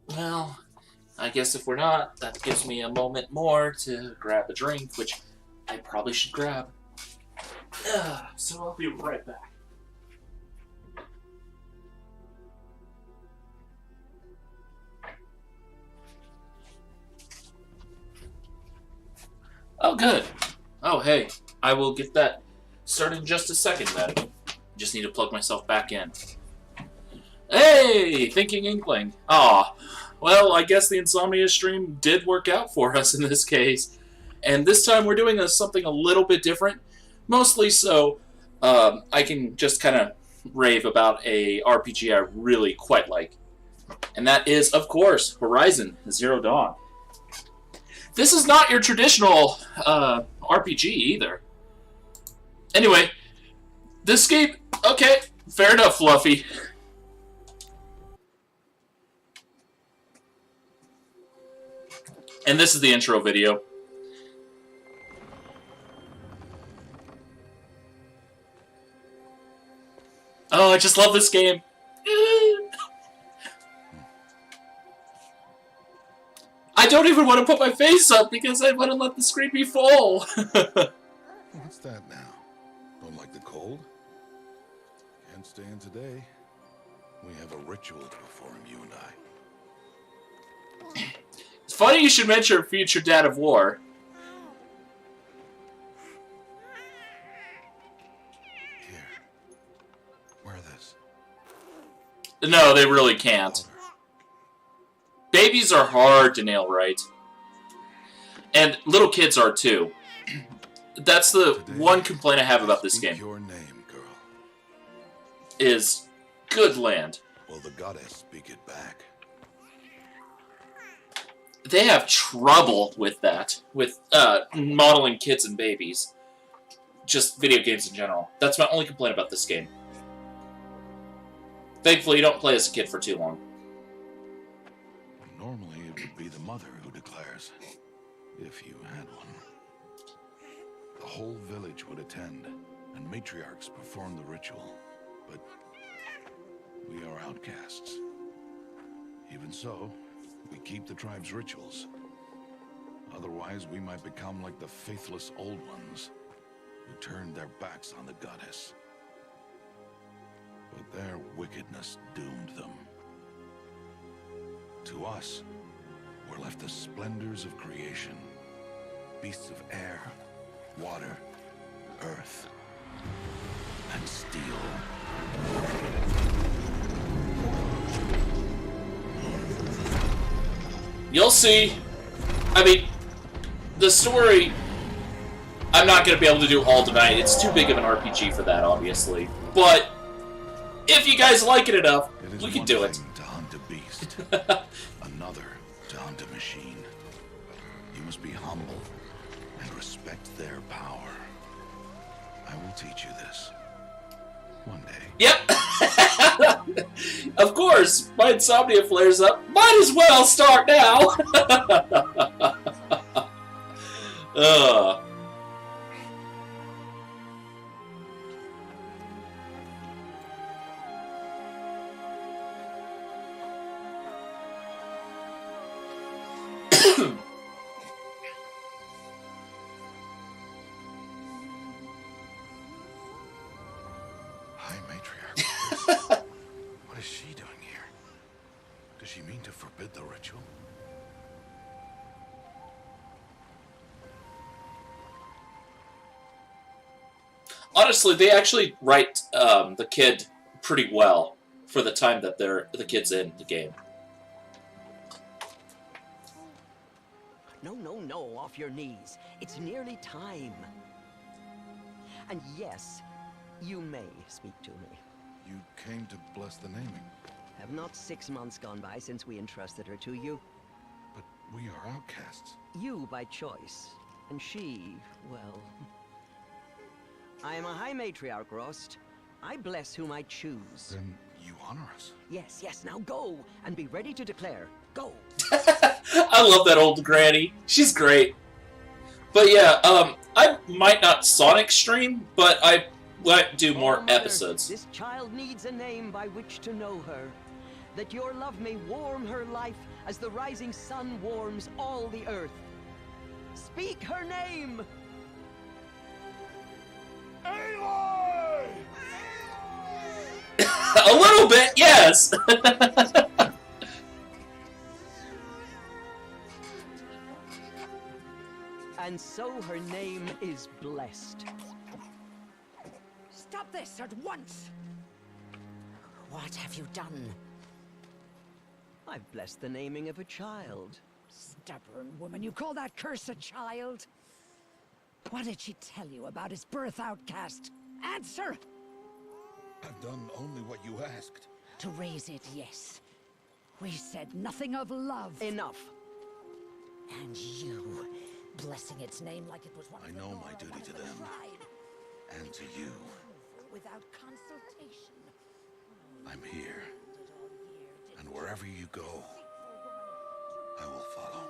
Well, I guess if we're not, that gives me a moment more to grab a drink, which I probably should grab. So I'll be right back. Oh, good. Oh, hey. I will get that started in just a second, then. Just need to plug myself back in. Hey! Thinking Inkling. Aw. Well, I guess the Insomnia stream did work out for us in this case. And this time we're doing something a little bit different. Mostly so I can just kind of rave about a RPG I really quite like. And that is, of course, Horizon Zero Dawn. This is not your traditional RPG either. Anyway, this game, okay, fair enough, Fluffy. And this is the intro video. Oh, I just love this game. I don't even want to put my face up because I want to let the screen be full. What's that now? Don't like the cold? Can't stay in today. We have a ritual to perform, you and I. It's funny you should mention future Dad of War. Here. Wear this. No, they really can't. Babies are hard to nail right. And little kids are too. That's the one complaint I have about this game. Your name, girl. Is good land. Will the goddess speak it back? They have trouble with that. With modeling kids and babies. Just video games in general. That's my only complaint about this game. Thankfully, you don't play as a kid for too long. Normally, it would be the mother who declares, if you had one. The whole village would attend, and matriarchs perform the ritual. But we are outcasts. Even so, we keep the tribe's rituals. Otherwise, we might become like the faithless old ones, who turned their backs on the goddess. But their wickedness doomed them. To us, were left the splendors of creation. Beasts of air, water, earth, and steel. You'll see. I mean, the story, I'm not going to be able to do all tonight. It's too big of an RPG for that, obviously. But if you guys like it enough, we can do it. To hunt a beast, another to hunt a machine. You must be humble and respect their power. I will teach you this one day. Yep. Of course, my insomnia flares up. Might as well start now. High matriarch. What is she doing here? Does she mean to forbid the ritual? Honestly, they actually write the kid pretty well for the time that the kid's in the game. No, no, no, off your knees. It's nearly time. And yes, you may speak to me. You came to bless the naming. Have not 6 months gone by since we entrusted her to you? But we are outcasts. You by choice, and she, well... I am a high matriarch, Rost. I bless whom I choose. Then you honor us. Yes, yes, now go, and be ready to declare. Go. I love that old granny. She's great. But yeah, I might not Sonic stream, but I might do more Mother, episodes. This child needs a name by which to know her, that your love may warm her life as the rising sun warms all the earth. Speak her name! Aloy! A little bit, yes! And so her name is blessed. Stop this at once! What have you done? I've blessed the naming of a child. Stubborn woman, you call that curse a child? What did she tell you about his birth, outcast? Answer! I've done only what you asked. To raise it, yes. We said nothing of love. Enough. And you, blessing its name like it was one I of the know law, my duty one of to the them. tribe. And to you. Without consultation. I'm here. And wherever you go, I will follow.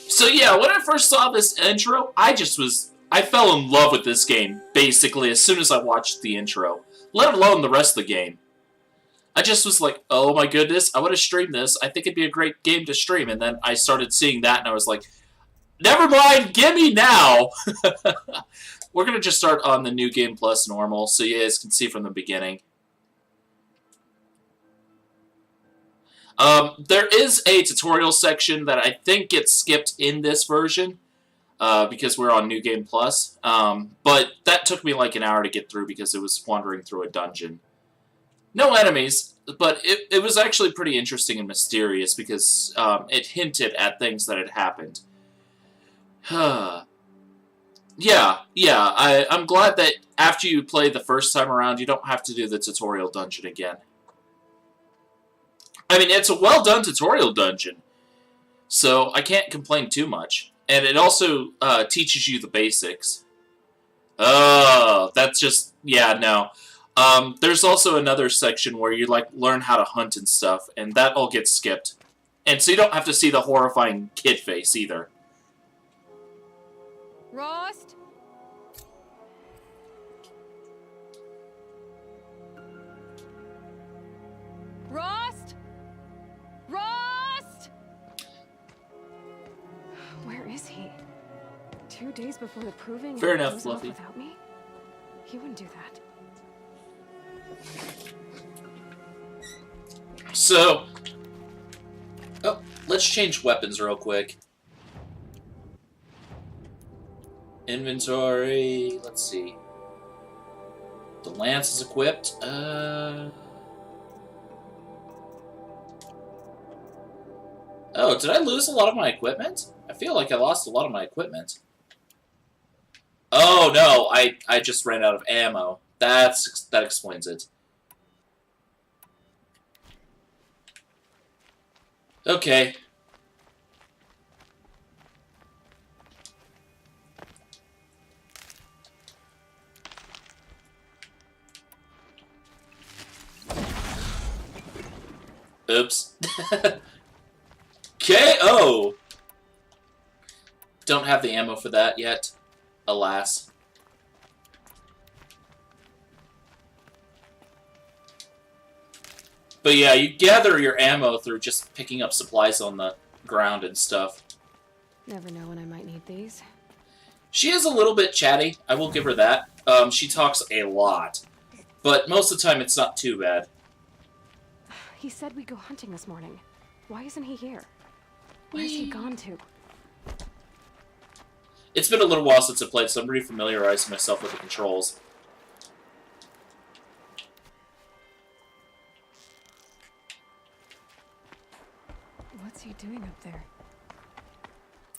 So yeah, when I first saw this intro, I fell in love with this game, basically, as soon as I watched the intro. Let alone the rest of the game. I just was like, oh my goodness, I want to stream this. I think it'd be a great game to stream. And then I started seeing that, and I was like, never mind, gimme now! We're going to just start on the New Game Plus normal, so you guys can see from the beginning. There is a tutorial section that I think gets skipped in this version, because we're on New Game Plus. But that took me like an hour to get through because it was wandering through a dungeon. No enemies, but it was actually pretty interesting and mysterious because it hinted at things that had happened. I'm glad that after you play the first time around, you don't have to do the tutorial dungeon again. I mean, it's a well-done tutorial dungeon, so I can't complain too much. And it also teaches you the basics. Oh, that's just... yeah, no. There's also another section where you, like, learn how to hunt and stuff, and that all gets skipped. And so you don't have to see the horrifying kid face, either. Rost? Rost? Rost? Where is he? 2 days before the proving? Fair and he enough, goes off Fluffy. Without me? He wouldn't do that. So... oh, let's change weapons real quick. Inventory, let's see. The lance is equipped. Oh, did I lose a lot of my equipment? I feel like I lost a lot of my equipment. Oh no, I just ran out of ammo. That explains it. Okay. Oops. KO! Don't have the ammo for that yet. Alas. But yeah, you gather your ammo through just picking up supplies on the ground and stuff. Never know when I might need these. She is a little bit chatty, I will give her that. She talks a lot. But most of the time it's not too bad. He said we'd go hunting this morning. Why isn't he here? Where's he gone to? It's been a little while since I played, so I'm refamiliarizing myself with the controls. What's he doing up there?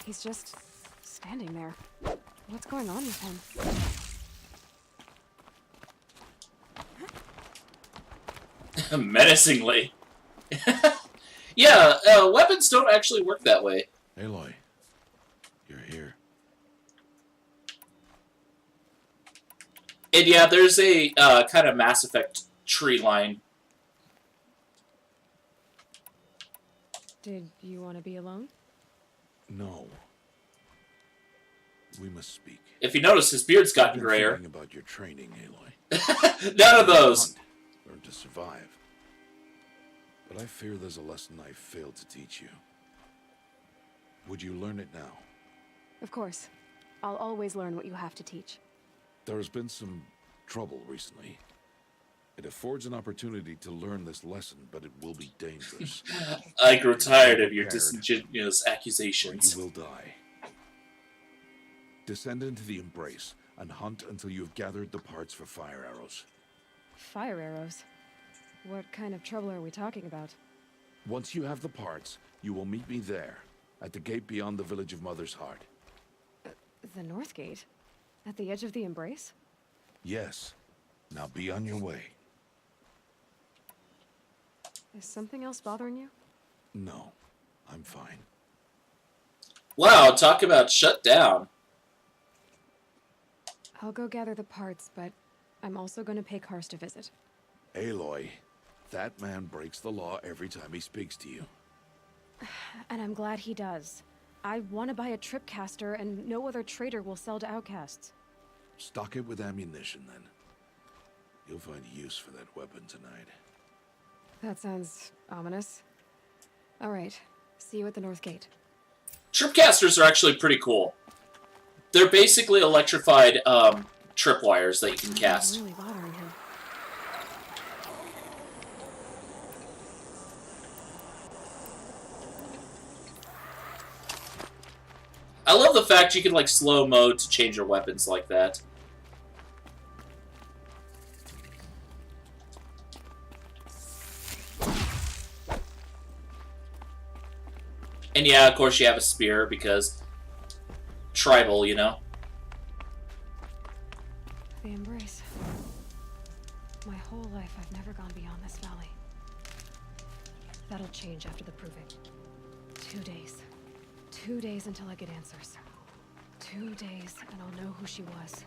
He's just standing there. What's going on with him? Menacingly. Yeah, weapons don't actually work that way. Aloy, you're here. And yeah, there's a kind of Mass Effect tree line. Did you want to be alone? No. We must speak. If you notice, his beard's I've gotten been grayer. thinking about your training, Aloy. None of those. Hunt, learn to survive. But I fear there's a lesson I failed to teach you. Would you learn it now? Of course. I'll always learn what you have to teach. There has been some trouble recently. It affords an opportunity to learn this lesson, but it will be dangerous. I grow tired of your disingenuous Or accusations. you will die. Descend into the Embrace and hunt until you have gathered the parts for fire arrows. Fire arrows? What kind of trouble are we talking about? Once you have the parts, you will meet me there, at the gate beyond the village of Mother's Heart. The North Gate? At the edge of the Embrace? Yes. Now be on your way. Is something else bothering you? No, I'm fine. Wow, talk about shut down. I'll go gather the parts, but I'm also going to pay Karst a visit. Aloy, that man breaks the law every time he speaks to you. And I'm glad he does. I want to buy a tripcaster, and no other trader will sell to outcasts. Stock it with ammunition, then. You'll find use for that weapon tonight. That sounds ominous. All right. See you at the North Gate. Tripcasters are actually pretty cool. They're basically electrified tripwires that you can cast. Really bothering him. I love the fact you can like slow mode to change your weapons like that. And yeah, of course you have a spear because tribal, you know. The Embrace. My whole life I've never gone beyond this valley. That'll change after the proving. 2 days. 2 days until I get answers. 2 days and I'll know who she was.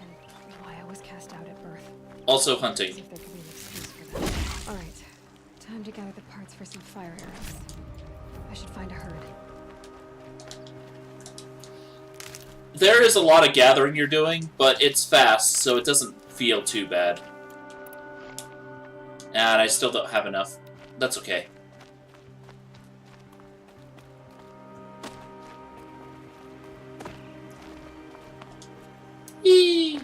And why I was cast out at birth. Also See hunting. if there could be an excuse for that. Alright. Time to gather the parts for some fire arrows. I should find a herd. There is a lot of gathering you're doing, but it's fast, so it doesn't feel too bad. And I still don't have enough. That's okay. Eee.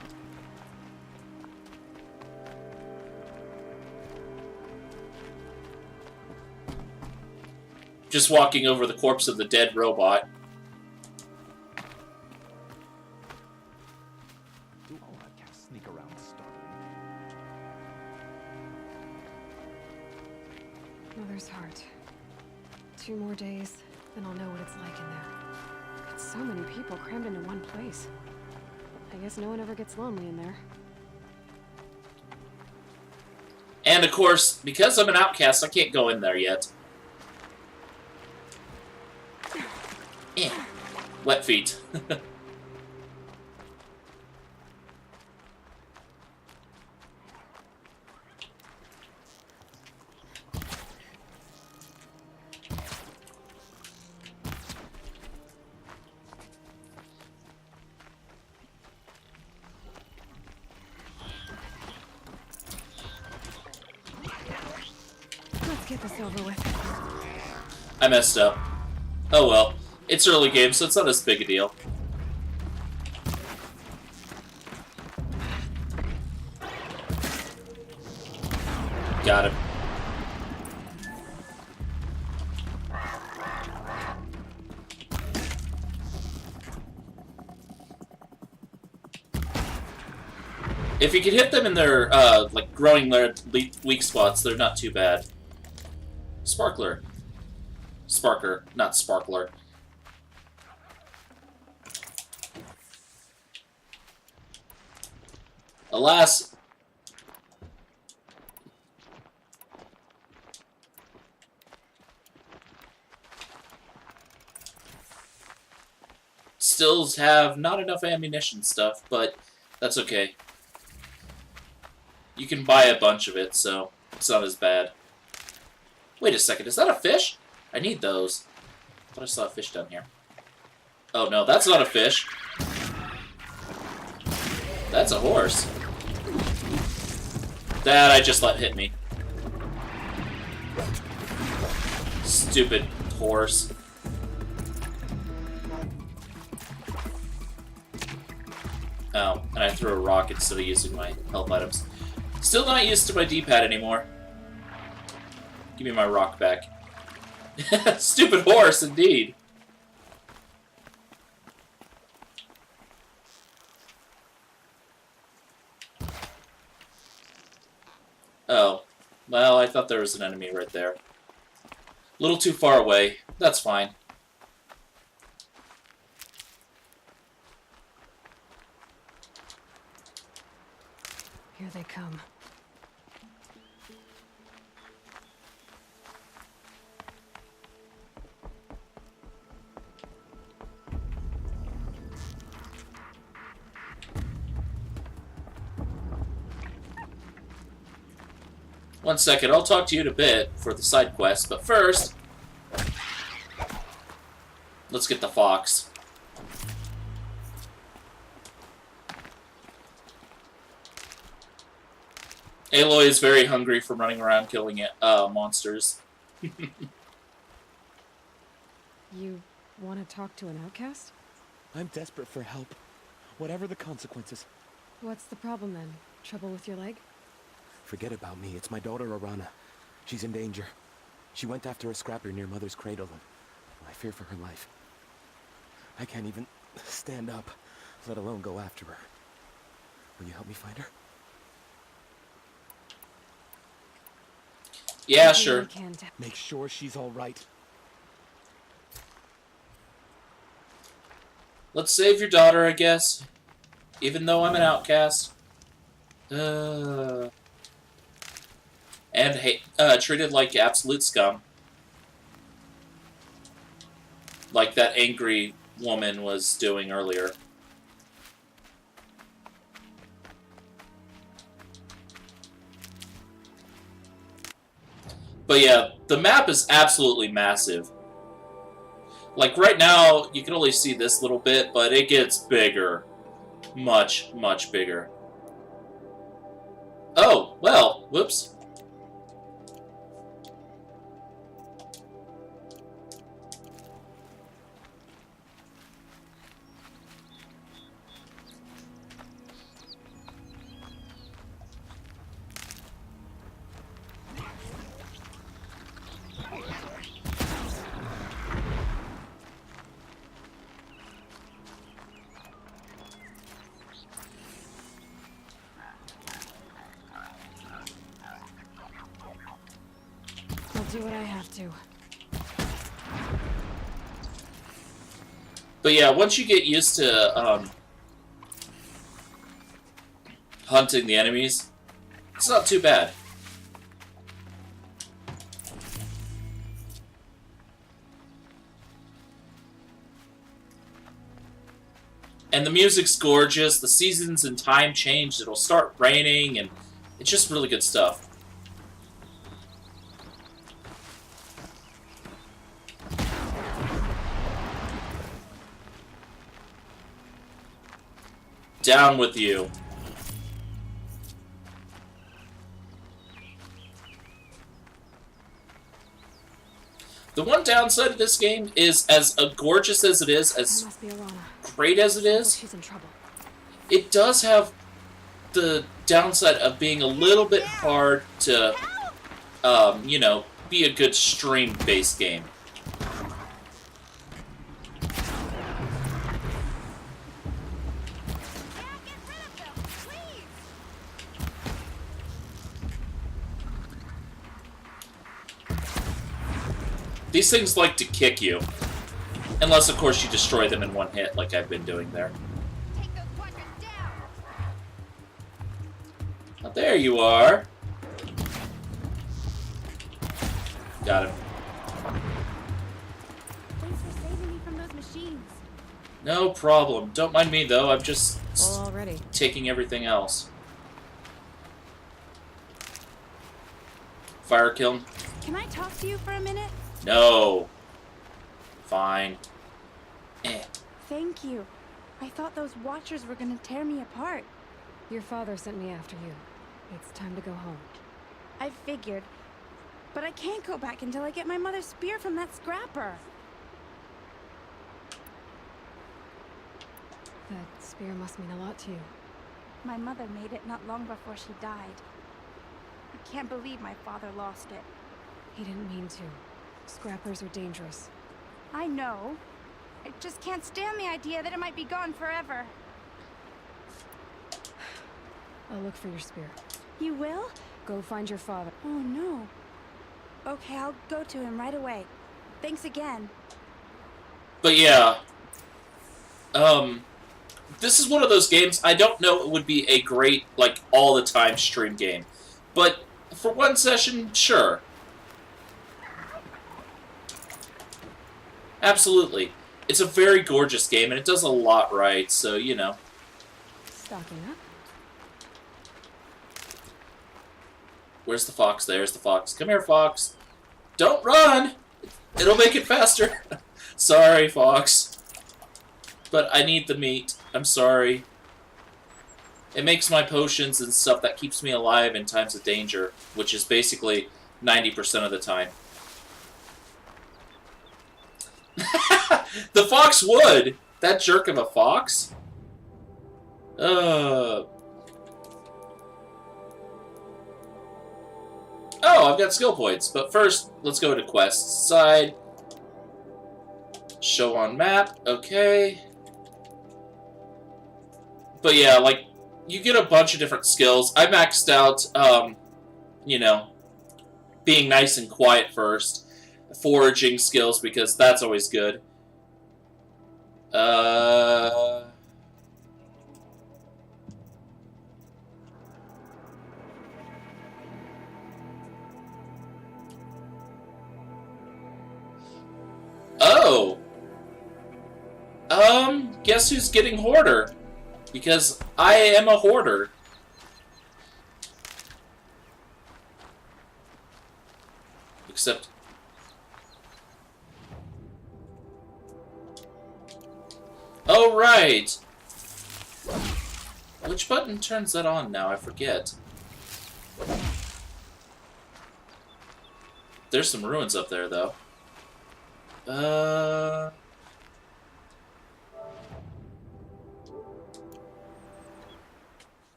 Just walking over the corpse of the dead robot. Do all outcasts sneak around starving? Mother's Heart. 2 more days, then I'll know what it's like in there. It's so many people crammed into one place. I guess no one ever gets lonely in there. And of course, because I'm an outcast, I can't go in there yet. Eh. Wet feet. Let's get this over with. I messed up. Oh well. It's early game, so it's not as big a deal. Got him. If you can hit them in their, like, growing their weak spots, they're not too bad. Sparkler. Sparker, not Sparkler. Alas, still have not enough ammunition stuff, but that's okay. you can buy a bunch of it, so it's not as bad. Wait a second, is that a fish? I need those. I thought I saw a fish down here. Oh no, that's not a fish. That's a horse. That I just let hit me. Stupid horse. Oh, and I threw a rock instead of using my health items. Still not used to my D-pad anymore. Give me my rock back. Stupid horse, indeed. Oh. Well, I thought there was an enemy right there. A little too far away. That's fine. Here they come. One second, I'll talk to you in a bit for the side quest, but first, let's get the fox. Aloy is very hungry from running around killing monsters. You want to talk to an outcast? I'm desperate for help. Whatever the consequences. What's the problem then? Trouble with your leg? Forget about me. It's my daughter, Arana. She's in danger. She went after a scrapper near Mother's cradle, and I fear for her life. I can't even stand up, let alone go after her. Will you help me find her? Yeah, sure. Make sure she's all right. Let's save your daughter, I guess. Even though I'm an outcast. And treated like absolute scum. Like that angry woman was doing earlier. But yeah, the map is absolutely massive. Like right now, you can only see this little bit, but it gets bigger. Much, much bigger. Oh, well, whoops. I'll do what I have to. But yeah, once you get used to hunting the enemies, it's not too bad. And the music's gorgeous, the seasons and time change, it'll start raining, and it's just really good stuff. Down with you. The one downside of this game is, as gorgeous as it is, as Must be Arana. great as it is, She's in trouble. it does have the downside of being a little bit hard to, you know, be a good stream-based game. These things like to kick you. Unless, of course, you destroy them in one hit, like I've been doing there. Take those quadrants down. Oh, there you are. Got him. Thanks for saving me from those machines. No problem. Don't mind me, though. I'm just Well, already. taking everything else. Fire kiln. Can I talk to you for a minute? No. Fine. Eh. Thank you. I thought those Watchers were gonna tear me apart. Your father sent me after you. It's time to go home. I figured. But I can't go back until I get my mother's spear from that scrapper. That spear must mean a lot to you. My mother made it not long before she died. I can't believe my father lost it. He didn't mean to. Scrappers are dangerous. I know. I just can't stand the idea that it might be gone forever. I'll look for your spear. You will? Go find your father. Oh no. Okay, I'll go to him right away. Thanks again. But yeah. This is one of those games, I don't know it would be a great, like, all-the-time stream game. But for one session, sure. Absolutely. It's a very gorgeous game, and it does a lot right, so, you know. Stocking up. Where's the fox? There's the fox. Come here, fox. Don't run! It'll make it faster. Sorry, fox. But I need the meat. I'm sorry. It makes my potions and stuff that keeps me alive in times of danger, which is basically 90% of the time. The fox would! That jerk of a fox? Oh, I've got skill points. But first, let's go to quest side. Show on map. Okay. But yeah, like, you get a bunch of different skills. I maxed out, you know, being nice and quiet first. Foraging skills, because that's always good. Oh! Guess who's getting Hoarder? Because I am a hoarder. Except... Oh, right! Which button turns that on now? I forget. There's some ruins up there, though.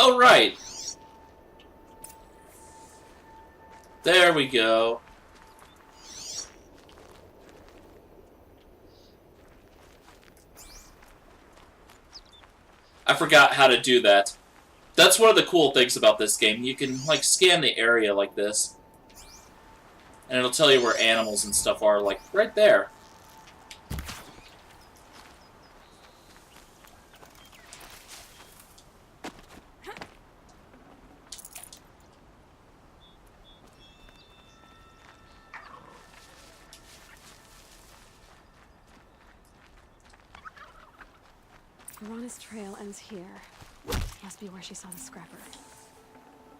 Oh, right! There we go. I forgot how to do that. That's one of the cool things about this game. You can, like, scan the area like this. And it'll tell you where animals and stuff are, like, right there. Arana's trail ends here. Must be where she saw the scrapper.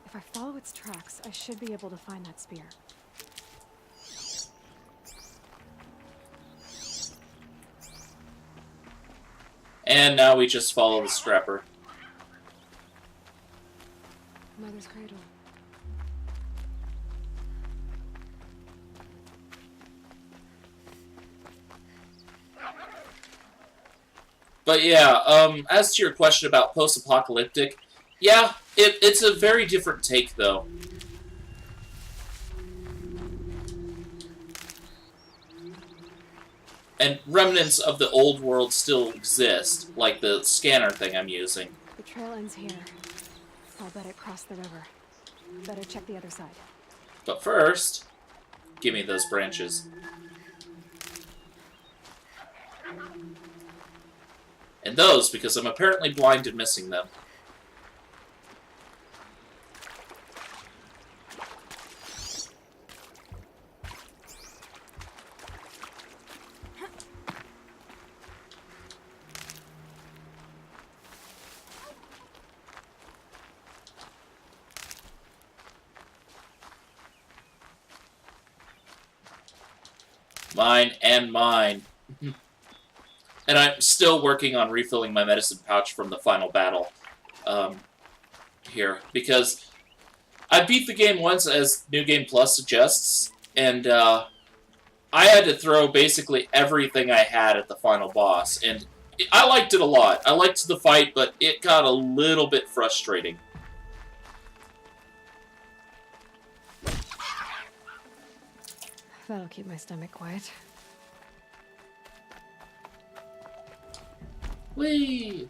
If I follow its tracks, I should be able to find that spear. And now we just follow the scrapper. Mother's cradle. But yeah, as to your question about post-apocalyptic, yeah, it's a very different take, though. And remnants of the old world still exist, like the scanner thing I'm using. The trail ends here. I'll bet it crossed the river. Better check the other side. But first, give me those branches. And those, because I'm apparently blind and missing them. Mine and mine. And I'm still working on refilling my medicine pouch from the final battle here. Because I beat the game once, as New Game Plus suggests, and I had to throw basically everything I had at the final boss. And I liked it a lot. I liked the fight, but it got a little bit frustrating. That'll keep my stomach quiet. Whee!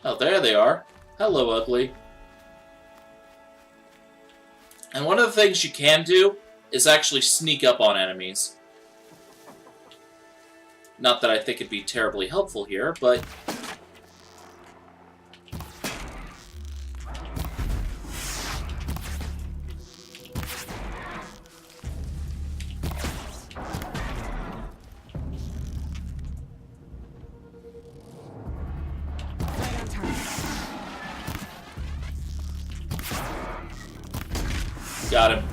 Oh, there they are. Hello, ugly. And one of the things you can do is actually sneak up on enemies. Not that I think it'd be terribly helpful here, but... Right on target. Got him.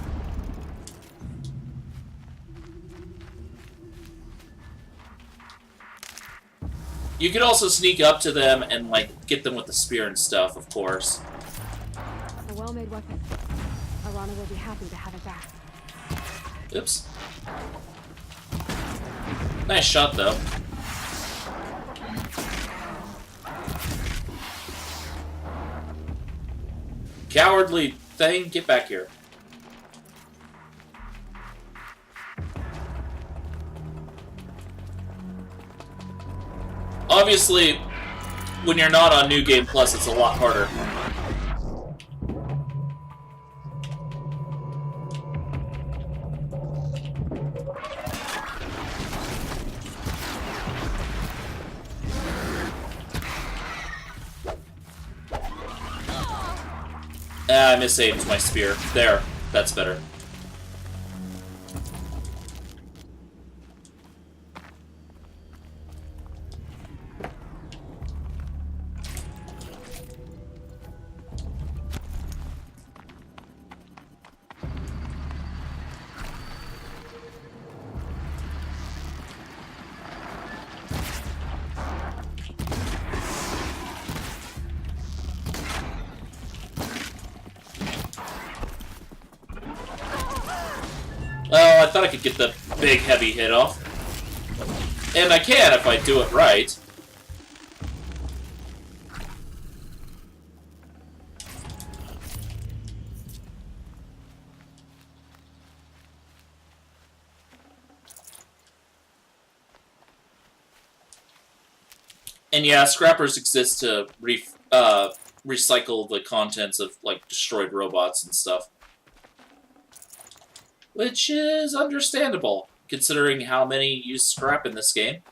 You could also sneak up to them and, like, get them with the spear and stuff, of course. A well-made weapon. Arana will be happy to have it back. Oops. Nice shot, though. Cowardly thing, get back here. Obviously, when you're not on New Game Plus, it's a lot harder. Ah, I misaimed my spear. There. That's better. Oh, I thought I could get the big heavy hit off. And I can if I do it right. And yeah, scrappers exist to recycle the contents of, like, destroyed robots and stuff. Which is understandable, considering how many use scrap in this game.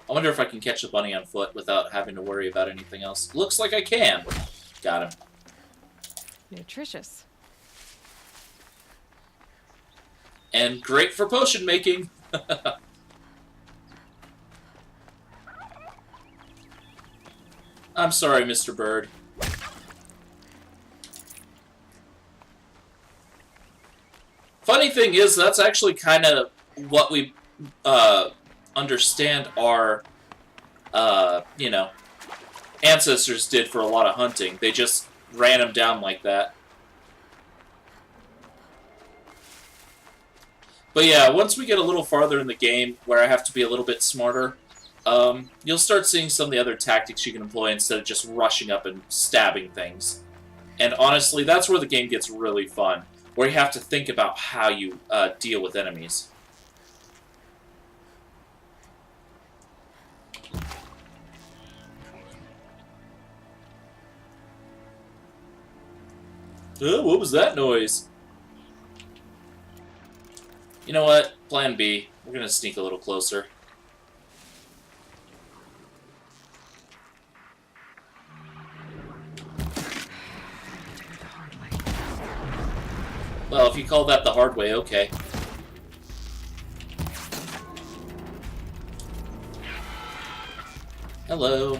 I wonder if I can catch the bunny on foot without having to worry about anything else. Looks like I can. Got him. Nutritious. And great for potion making. I'm sorry, Mr. Bird. Funny thing is, that's actually kind of what we understand our, you know, ancestors did for a lot of hunting. They just ran them down like that. But yeah, once we get a little farther in the game, where I have to be a little bit smarter, you'll start seeing some of the other tactics you can employ instead of just rushing up and stabbing things. And honestly, that's where the game gets really fun, where you have to think about how you deal with enemies. What was that noise? You know what? Plan B. We're gonna sneak a little closer. Well, if you call that the hard way, okay. Hello.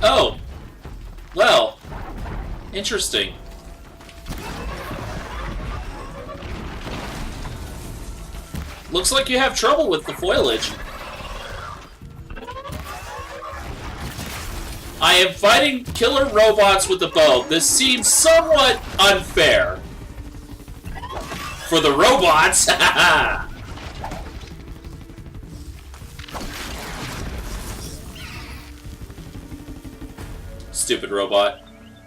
Oh! Well, interesting. Looks like you have trouble with the foliage. I am fighting killer robots with a bow. This seems somewhat unfair. For the robots, haha! Stupid robot.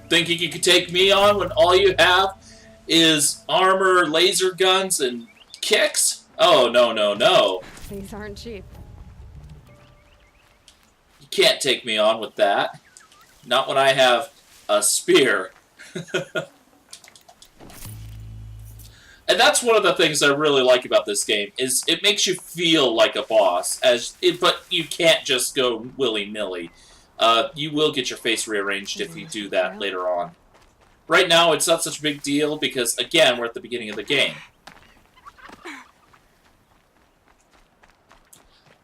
Thinking you could take me on when all you have is armor, laser guns, and kicks? Oh, no, no, no. These aren't cheap. You can't take me on with that. Not when I have a spear. And that's one of the things I really like about this game, is it makes you feel like a boss, but you can't just go willy-nilly. You will get your face rearranged if you do that later on. Right now, it's not such a big deal because, again, we're at the beginning of the game.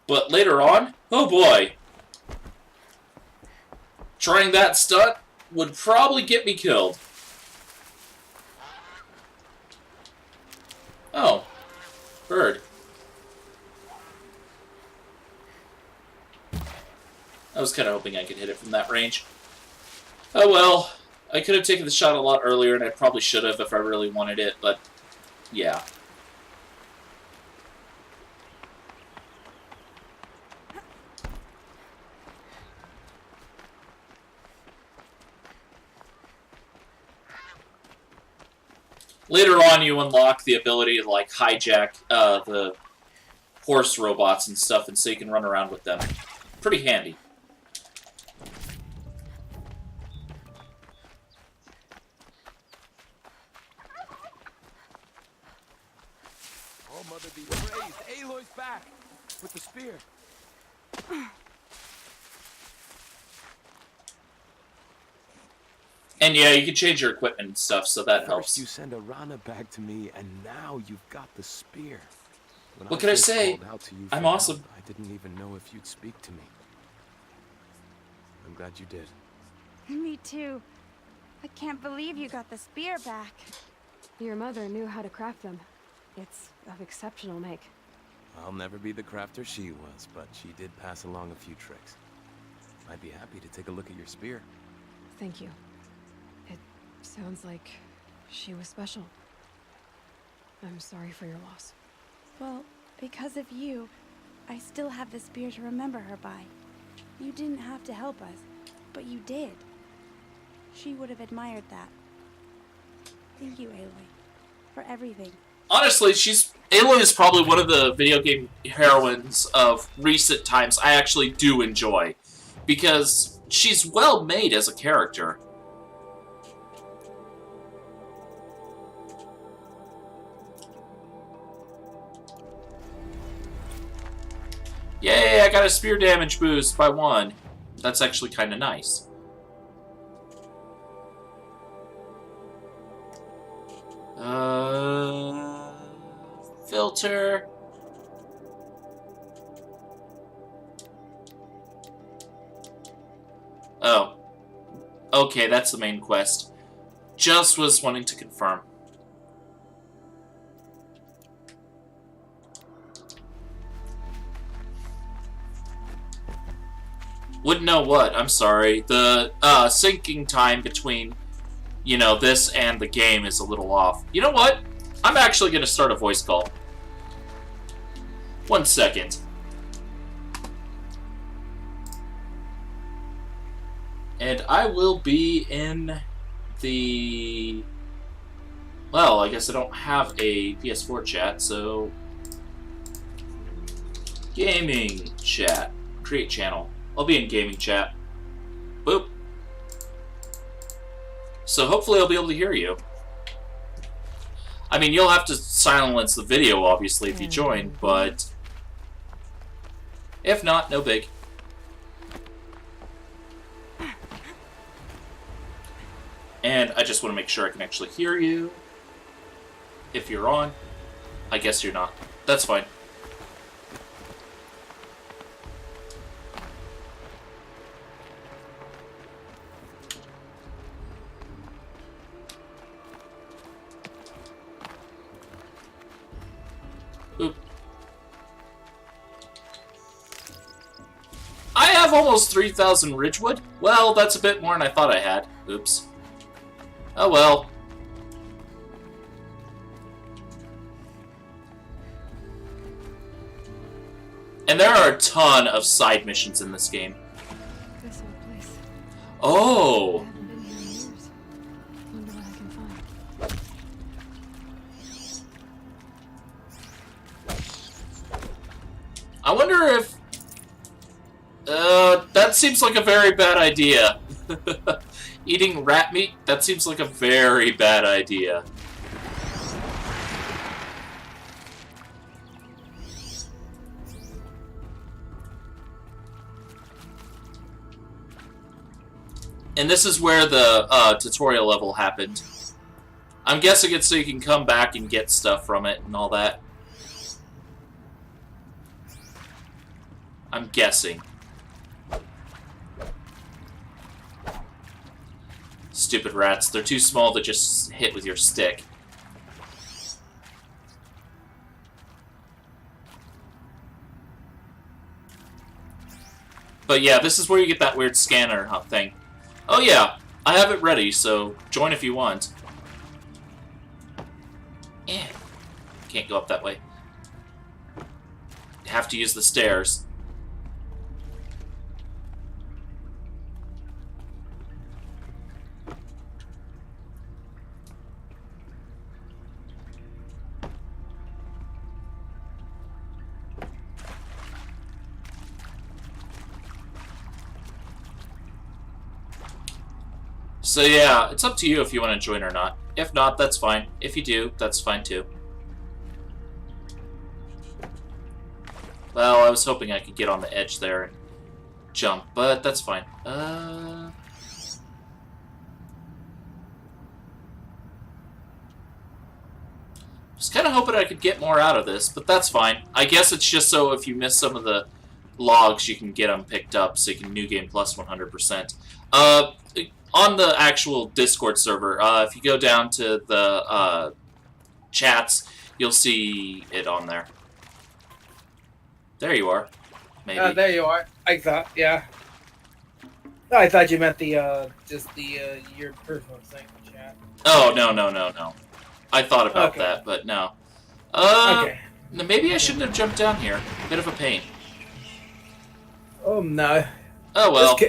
But later on, oh boy. Trying that stunt would probably get me killed. Oh. Bird. I was kind of hoping I could hit it from that range. Oh well. I could have taken the shot a lot earlier, and I probably should have if I really wanted it, but yeah. Later on, you unlock the ability to, like, hijack the horse robots and stuff, and so you can run around with them. Pretty handy. Oh, Mother be praised! Aloy's back! With the spear! And yeah, you can change your equipment and stuff, so that helps. First you send Arana back to me, and now you've got the spear. When What can I first say? called out to you I'm for awesome. help, I didn't even know if you'd speak to me. I'm glad you did. Me too. I can't believe you got the spear back. Your mother knew how to craft them. It's of exceptional make. I'll never be the crafter she was, but she did pass along a few tricks. I'd be happy to take a look at your spear. Thank you. It sounds like she was special. I'm sorry for your loss. Well, because of you, I still have the spear to remember her by. You didn't have to help us, but you did. She would have admired that. Thank you, Aloy, for everything. Honestly, Aloy is probably one of the video game heroines of recent times I actually do enjoy. Because she's well made as a character. Yay, I got a spear damage boost by 1. That's actually kind of nice. Filter. Oh. Okay, that's the main quest. Just was wanting to confirm. Wouldn't know what, I'm sorry. The syncing time between, you know, this and the game is a little off. You know what? I'm actually going to start a voice call. 1 second. And I will be in the... Well, I guess I don't have a PS4 chat, so... Gaming chat. Create channel. I'll be in gaming chat. Boop. So hopefully I'll be able to hear you. I mean, you'll have to silence the video, obviously, if you join, but... If not, no big. And I just want to make sure I can actually hear you. If you're on. I guess you're not. That's fine. Oop. I have almost 3,000 Ridgewood. Well, that's a bit more than I thought I had. Oops. Oh well. And there are a ton of side missions in this game. This old place. Oh! I haven't been here in years. Wonder what I can find. I wonder if... that seems like a very bad idea. Eating rat meat? That seems like a very bad idea. And this is where the tutorial level happened. I'm guessing it's so you can come back and get stuff from it and all that. I'm guessing. Stupid rats. They're too small to just hit with your stick. But yeah, this is where you get that weird scanner thing. Oh yeah, I have it ready, so join if you want. Eh. Can't go up that way. You have to use the stairs. So yeah, it's up to you if you want to join or not. If not, that's fine. If you do, that's fine too. Well, I was hoping I could get on the edge there and jump, but that's fine. Just kind of hoping I could get more out of this, but that's fine. I guess it's just so if you miss some of the logs, you can get them picked up, so you can New Game Plus 100%. On the actual Discord server, if you go down to the chats, you'll see it on there. There you are. Maybe. Oh, there you are. I thought, yeah. No, I thought you meant the, just the, your personal thing in the chat. Oh, no. I thought about that, but no. Okay. Maybe I shouldn't have jumped down here. Bit of a pain. Oh, no. Oh, well.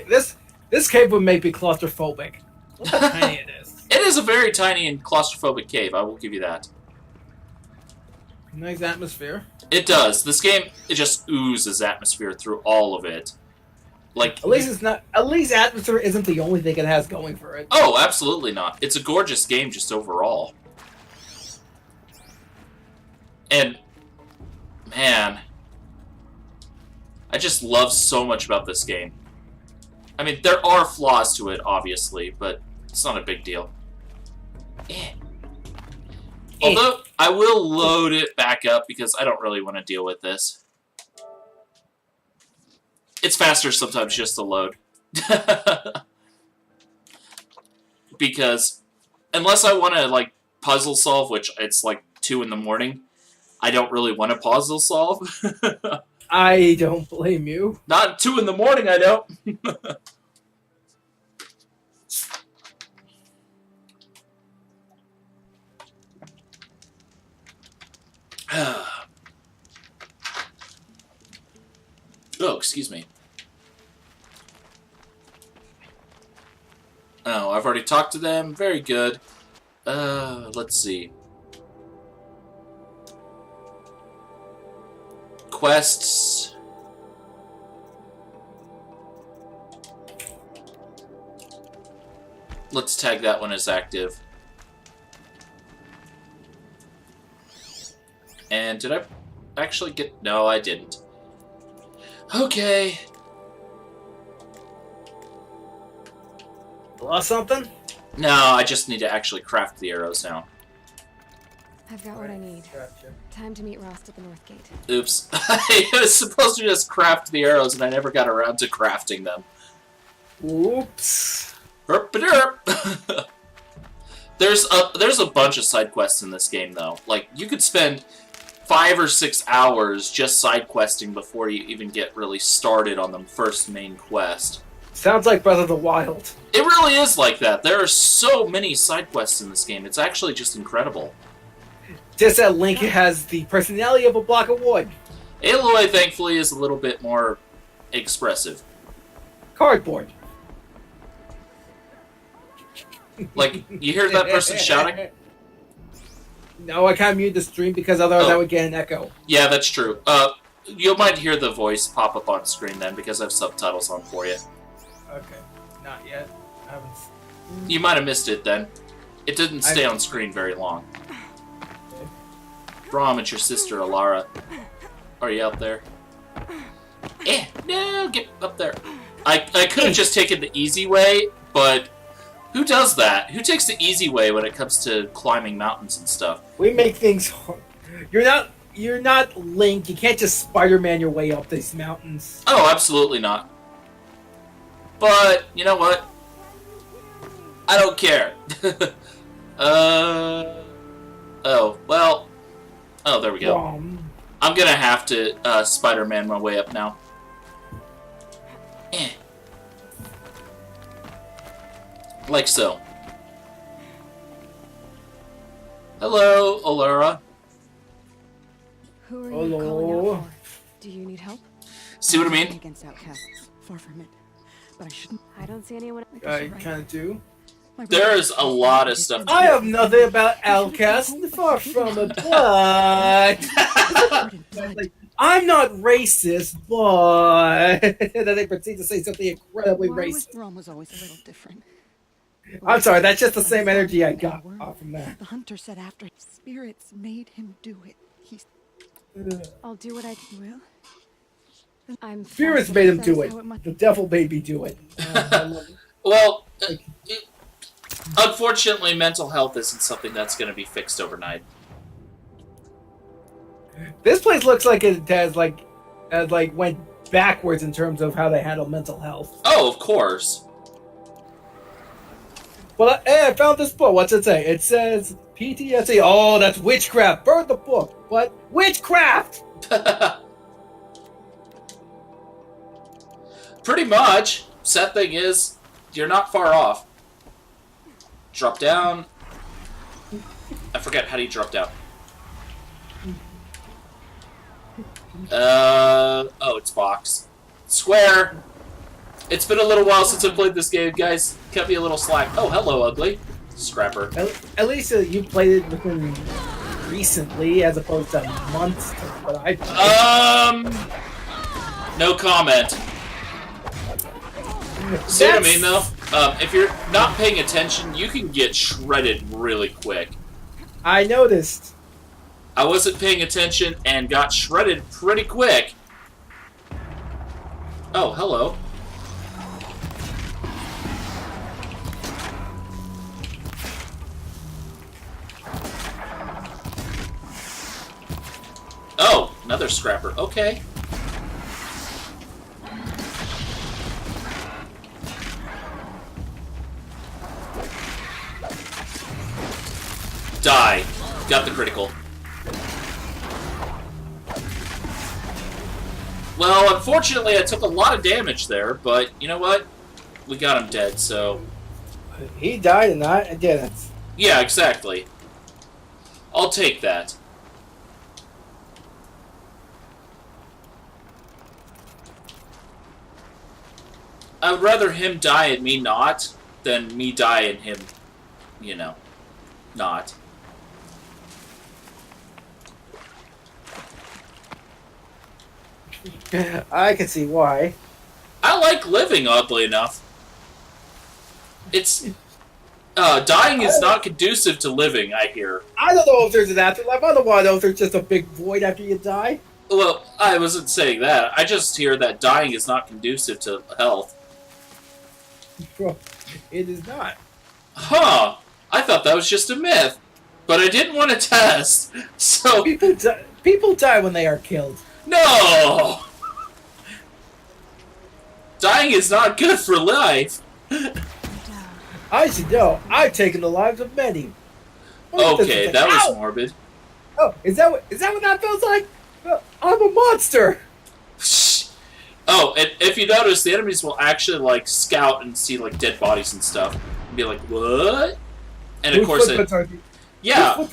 This cave would make me claustrophobic. Look how tiny it is. It is a very tiny and claustrophobic cave, I will give you that. Nice atmosphere. It does. This game, it just oozes atmosphere through all of it. Like, At least it's not. At least atmosphere isn't the only thing it has going for it. Oh, absolutely not. It's a gorgeous game just overall. And, man, I just love so much about this game. I mean, there are flaws to it, obviously, but it's not a big deal. Although, I will load it back up because I don't really want to deal with this. It's faster sometimes just to load. Because, unless I want to, like, puzzle solve, which it's like 2 in the morning, I don't really want to puzzle solve. I don't blame you. Not 2 in the morning, I don't. Oh, excuse me. Oh, I've already talked to them. Very good. Let's see. Quests. Let's tag that one as active. And did I actually get... No, I didn't. Okay. Lost something? No, I just need to actually craft the arrows now. I've got what I need. Gotcha. Time to meet Rost at the North Gate. Oops. I was supposed to just craft the arrows, and I never got around to crafting them. Oops. Herp-a-derp. There's a bunch of side quests in this game, though. Like, you could spend 5 or 6 hours just side questing before you even get really started on the first main quest. Sounds like Breath of the Wild. It really is like that. There are so many side quests in this game. It's actually just incredible. Just that Link has the personality of a block of wood. Aloy, thankfully, is a little bit more expressive. Cardboard. Like, you hear that person shouting? No, I can't mute the stream because otherwise I would get an echo. Yeah, that's true. You might hear the voice pop up on screen then because I have subtitles on for you. Okay, not yet. I haven't. You might have missed it then. It didn't stay on screen very long. Okay. Braum, it's your sister, Alara. Are you out there? No, get up there. I could have just taken the easy way, but who does that? Who takes the easy way when it comes to climbing mountains and stuff? We make things hard. You're not Link. You can't just Spider-Man your way up these mountains. Oh, absolutely not. But, you know what? I don't care. Oh, well. Oh, there we go. I'm gonna have to Spider-Man my way up now. Like so. Hello, Alara. Who are you calling Hello. out for? Do you need help? See what I mean? Against outcasts, far from it. But I shouldn't. I don't see anyone. I kind of do. There is a lot of stuff. I have nothing about outcasts, far from it, but I'm not racist, but then they proceed to say something incredibly racist. Rome was always a little different. I'm sorry, that's just the same energy I got from that. The hunter said after spirits made him do it. He's I'll do what I will. I'm. Spirits made him do it. The devil made me do it. Well, unfortunately, mental health isn't something that's going to be fixed overnight. This place looks like it has went backwards in terms of how they handle mental health. Oh, of course. Well, hey, I found this book. What's it say? It says PTSD. Oh, that's witchcraft. Burn the book. What? Witchcraft! Pretty much. Sad thing is, you're not far off. Drop down. I forget, how do you drop down? Oh, it's box. Square. It's been a little while since I played this game, guys. Cut me a little slack. Oh, hello, ugly. Scrapper. At least you played it within recently, as opposed to months. To what I played. No comment. See what I mean, though? If you're not paying attention, you can get shredded really quick. I noticed. I wasn't paying attention and got shredded pretty quick. Oh, hello. Oh, another scrapper. Okay. Die. Got the critical. Well, unfortunately, I took a lot of damage there, but you know what? We got him dead, so... He died and I didn't. Yeah, exactly. I'll take that. I would rather him die and me not than me die and him, you know, not. I can see why. I like living, oddly enough. It's... dying is not conducive to living, I hear. I don't know if there's an afterlife. I don't want to know if there's just a big void after you die. Well, I wasn't saying that. I just hear that dying is not conducive to health. Well, it is not. Huh. I thought that was just a myth. But I didn't want to test. So... People die when they are killed. No! Dying is not good for life. I should know. I've taken the lives of many. Okay, that was morbid. Oh, is that what that feels like? I'm a monster. Oh, and if you notice, the enemies will actually like scout and see like dead bodies and stuff, and be like, "What?" And of course, yeah.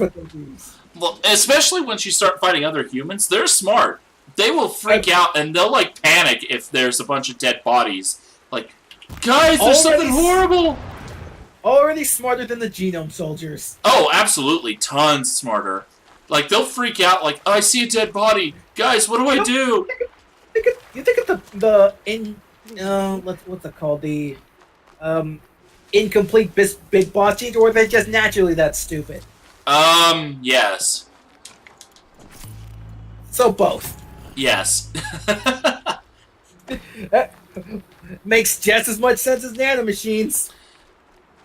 Well, especially once you start fighting other humans, they're smart. They will freak out and they'll like panic if there's a bunch of dead bodies. Like, guys, there's something horrible. Already smarter than the genome soldiers. Oh, absolutely, tons smarter. Like they'll freak out. Like, oh, I see a dead body, guys. What do I do? You think of what's it called? The incomplete big boss genes, or are they just naturally that stupid? Yes. So both. Yes. Makes just as much sense as nanomachines.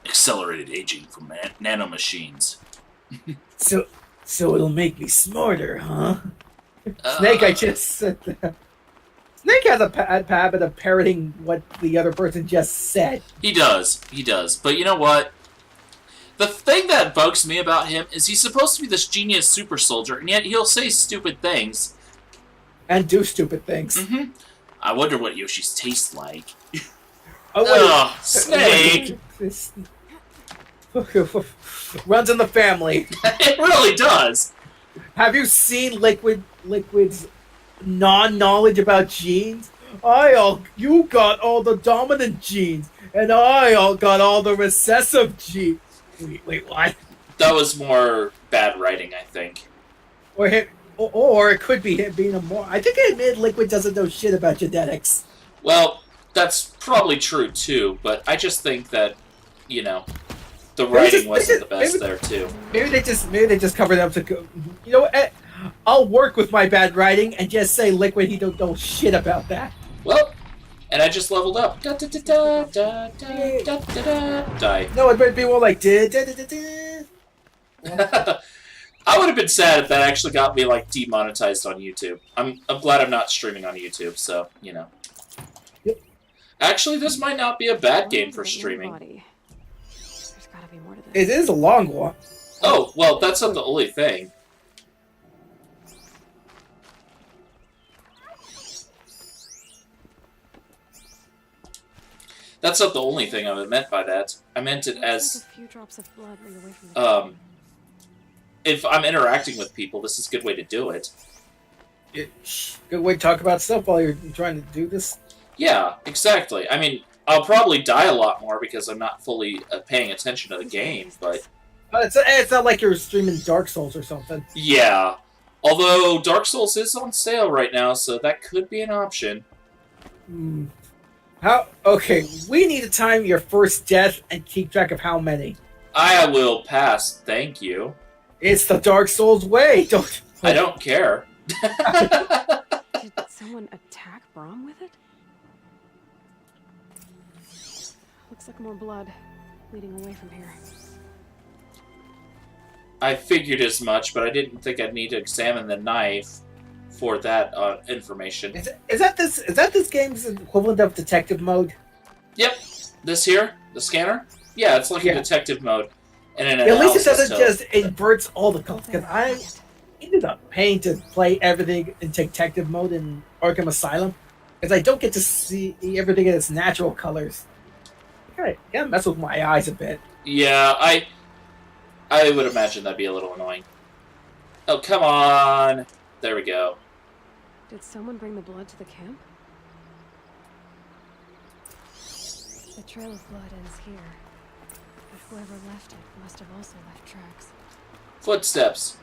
Accelerated aging from nanomachines. So it'll make me smarter, huh? Snake, I just said that. Snake has a habit of parroting what the other person just said. He does. But you know what? The thing that bugs me about him is he's supposed to be this genius super soldier, and yet he'll say stupid things. And do stupid things. Mm-hmm. I wonder what Yoshi's taste like. Oh, wait. Snake! Runs in the family. It really does. Have you seen Liquid's non-knowledge about genes? You got all the dominant genes, and I got all the recessive genes. Wait, what? That was more bad writing, I think. Or it could be him being a more. I think I admit Liquid doesn't know shit about genetics. Well, that's probably true too, but I just think that, the writing wasn't the best there too. Maybe they just covered up to go. You know what? I'll work with my bad writing and just say Liquid. He don't know shit about that. Well, and I just leveled up. Da da da da da da da da. Die. No, it might be more like da da da da da. I would have been sad if that actually got me like demonetized on YouTube. I'm glad I'm not streaming on YouTube, so Yep. Actually, this might not be a bad game for streaming. There's gotta be more to this. It is a long one. Oh, well, that's not the only thing. That's not the only thing I meant by that. I meant it as, like a few drops of blood right away from the if I'm interacting with people, this is a good way to do it. Good way to talk about stuff while you're trying to do this. Yeah, exactly. I mean, I'll probably die a lot more because I'm not fully paying attention to the game, but... It's not like you're streaming Dark Souls or something. Yeah. Although, Dark Souls is on sale right now, so that could be an option. Okay, we need to time your first death and keep track of how many. I will pass, thank you. It's the Dark Souls way. I don't care. Did someone attack Braum with it? Looks like more blood leading away from here. I figured as much, but I didn't think I'd need to examine the knife for that information. Is that this game's equivalent of detective mode? Yep. This here, the scanner. Yeah, it's like a detective mode. And at least it doesn't just inverts all the colors. Because I ended up paying to play everything in detective mode in Arkham Asylum, because I don't get to see everything in its natural colors. It kind of mess with my eyes a bit. Yeah, I would imagine that'd be a little annoying. Oh, come on! There we go. Did someone bring the blood to the camp? The trail of blood ends here. But whoever left it must have also left tracks. Footsteps.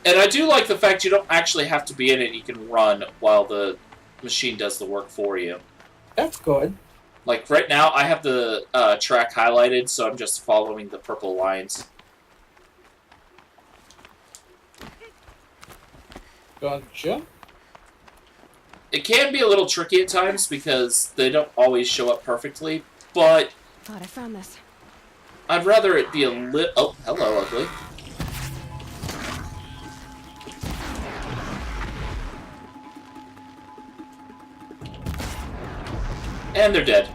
And I do like the fact you don't actually have to be in it. You can run while the machine does the work for you. That's good. Like, right now, I have the track highlighted, so I'm just following the purple lines. Gotcha. It can be a little tricky at times, because they don't always show up perfectly, but God, I found this. I'd rather it be a Oh, hello, ugly. And they're dead.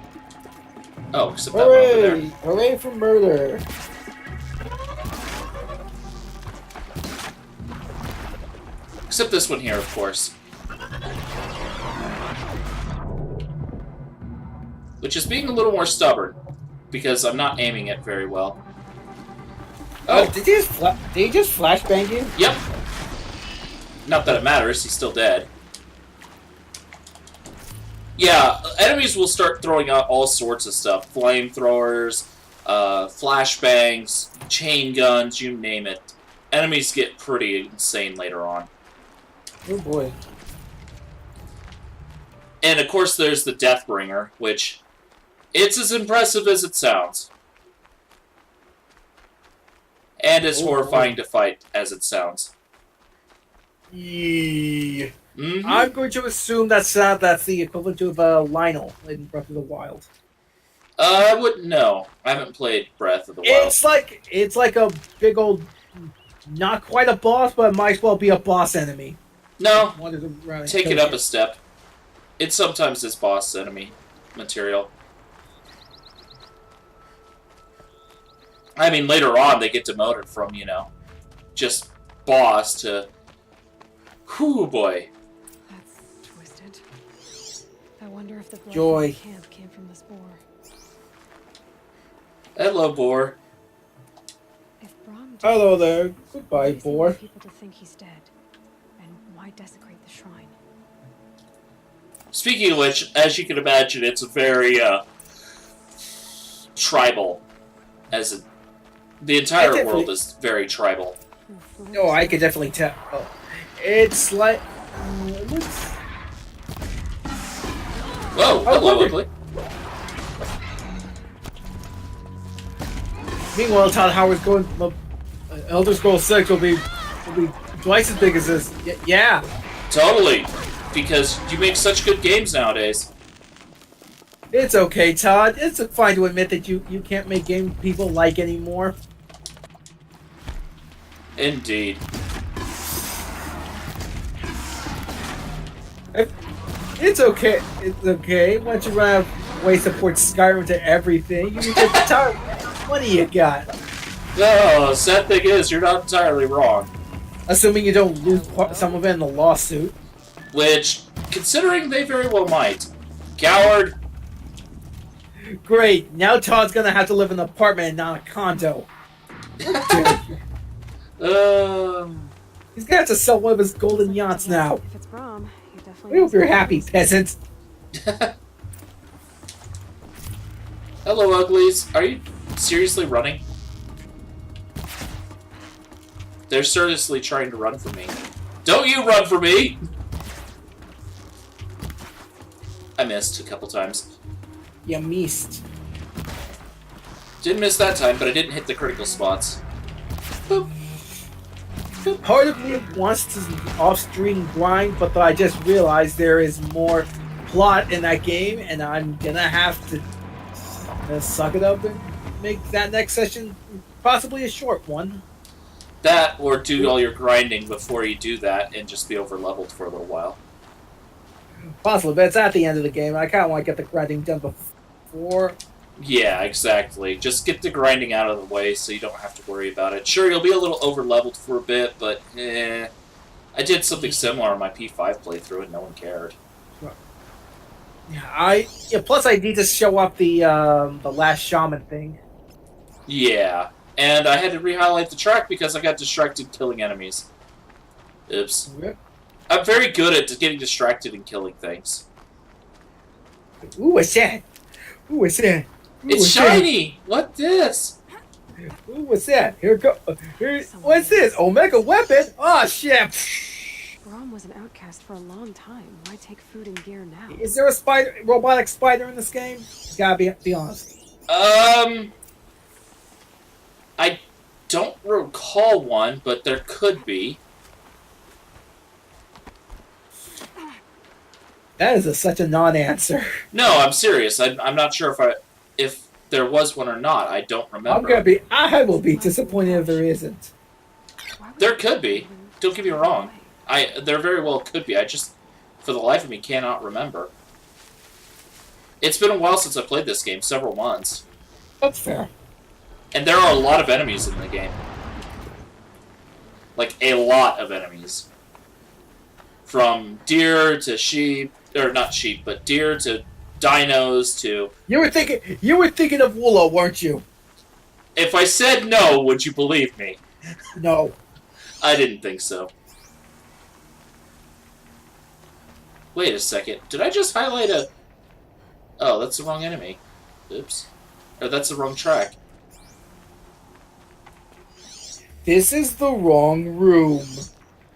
Oh, except that one over there. Hooray! Hooray for murder! Except this one here, of course. Which is being a little more stubborn, because I'm not aiming it very well. Oh! Did he just flashbang you? Yep! Not that it matters, he's still dead. Yeah, enemies will start throwing out all sorts of stuff. Flamethrowers, flashbangs, chain guns, you name it. Enemies get pretty insane later on. Oh boy. And of course there's the Deathbringer, which... it's as impressive as it sounds. And as horrifying to fight as it sounds. Yeah. Mm-hmm. I'm going to assume that's the equivalent of Lionel in Breath of the Wild. I wouldn't know. I haven't played Breath of the Wild. It's like a big old, not quite a boss, but it might as well be a boss enemy. No, Take take it up a step. It sometimes is boss enemy material. I mean, later on they get demoted from, you know, just boss to... whoo boy. That's twisted. I wonder if the blood Joy. from the camp came from this boar. Hello, boar. If Brahm did Hello this, there. Goodbye, why does he boar. want people to think he's dead? And why desecrate the shrine? Speaking of which, as you can imagine, it's very, tribal. The entire world is very tribal. Oh, I could definitely tell. Oh. It's like... it looks... Whoa, hello, ugly. Meanwhile, Todd Howard's going... Elder Scrolls 6 will be twice as big as this. Yeah. Totally. Because you make such good games nowadays. It's okay, Todd. It's fine to admit that you can't make games people like anymore. Indeed. It's okay. It's okay. Once you run out of way to port Skyrim to everything, you can get Todd. What do you got? No, sad thing is, you're not entirely wrong. Assuming you don't lose some of it in the lawsuit. Which, considering they very well might. Coward. Great. Now Todd's gonna have to live in an apartment and not a condo. He's gonna have to sell one of his golden yachts now. If it's Brahm, he definitely. We hope you're happy, peasant. Hello, uglies. Are you seriously running? They're seriously trying to run from me. Don't you run from me! I missed a couple times. You missed. Didn't miss that time, but I didn't hit the critical spots. Boop. Boop. Part of me wants to off-stream grind, but I just realized there is more plot in that game, and I'm gonna have to suck it up and make that next session possibly a short one. That, or do all your grinding before you do that, and just be over-leveled for a little while. Possibly, but it's at the end of the game. I kind of want to get the grinding done before. Yeah, exactly. Just get the grinding out of the way so you don't have to worry about it. Sure, you'll be a little over-leveled for a bit, but I did something similar on my P5 playthrough and no one cared. Yeah, plus I need to show up the last shaman thing. Yeah, and I had to re-highlight the track because I got distracted killing enemies. Oops. Yep. I'm very good at getting distracted and killing things. Ooh, what's that? Ooh, what's that? Ooh, It's what's shiny! What this? That? Ooh, what's that? Here go. What's this? Omega weapon? Oh shit! Brahm was an outcast for a long time. Why take food and gear now? Is there a robotic spider in this game? You gotta be honest. I don't recall one, but there could be. That is such a non-answer. No, I'm serious. I'm not sure if there was one or not. I don't remember. I will be disappointed if there isn't. Why would There they could be. even Don't get me throw it wrong. away? There very well could be. I just, for the life of me, cannot remember. It's been a while since I played this game, several months. That's fair. And there are a lot of enemies in the game. Like, a lot of enemies. From deer to sheep, or not sheep, but deer to dinos to... You were thinking of Woola, weren't you? If I said no, would you believe me? No. I didn't think so. Wait a second. Did I just highlight a... Oh, that's the wrong enemy. Oops. Or that's the wrong track. This is the wrong room.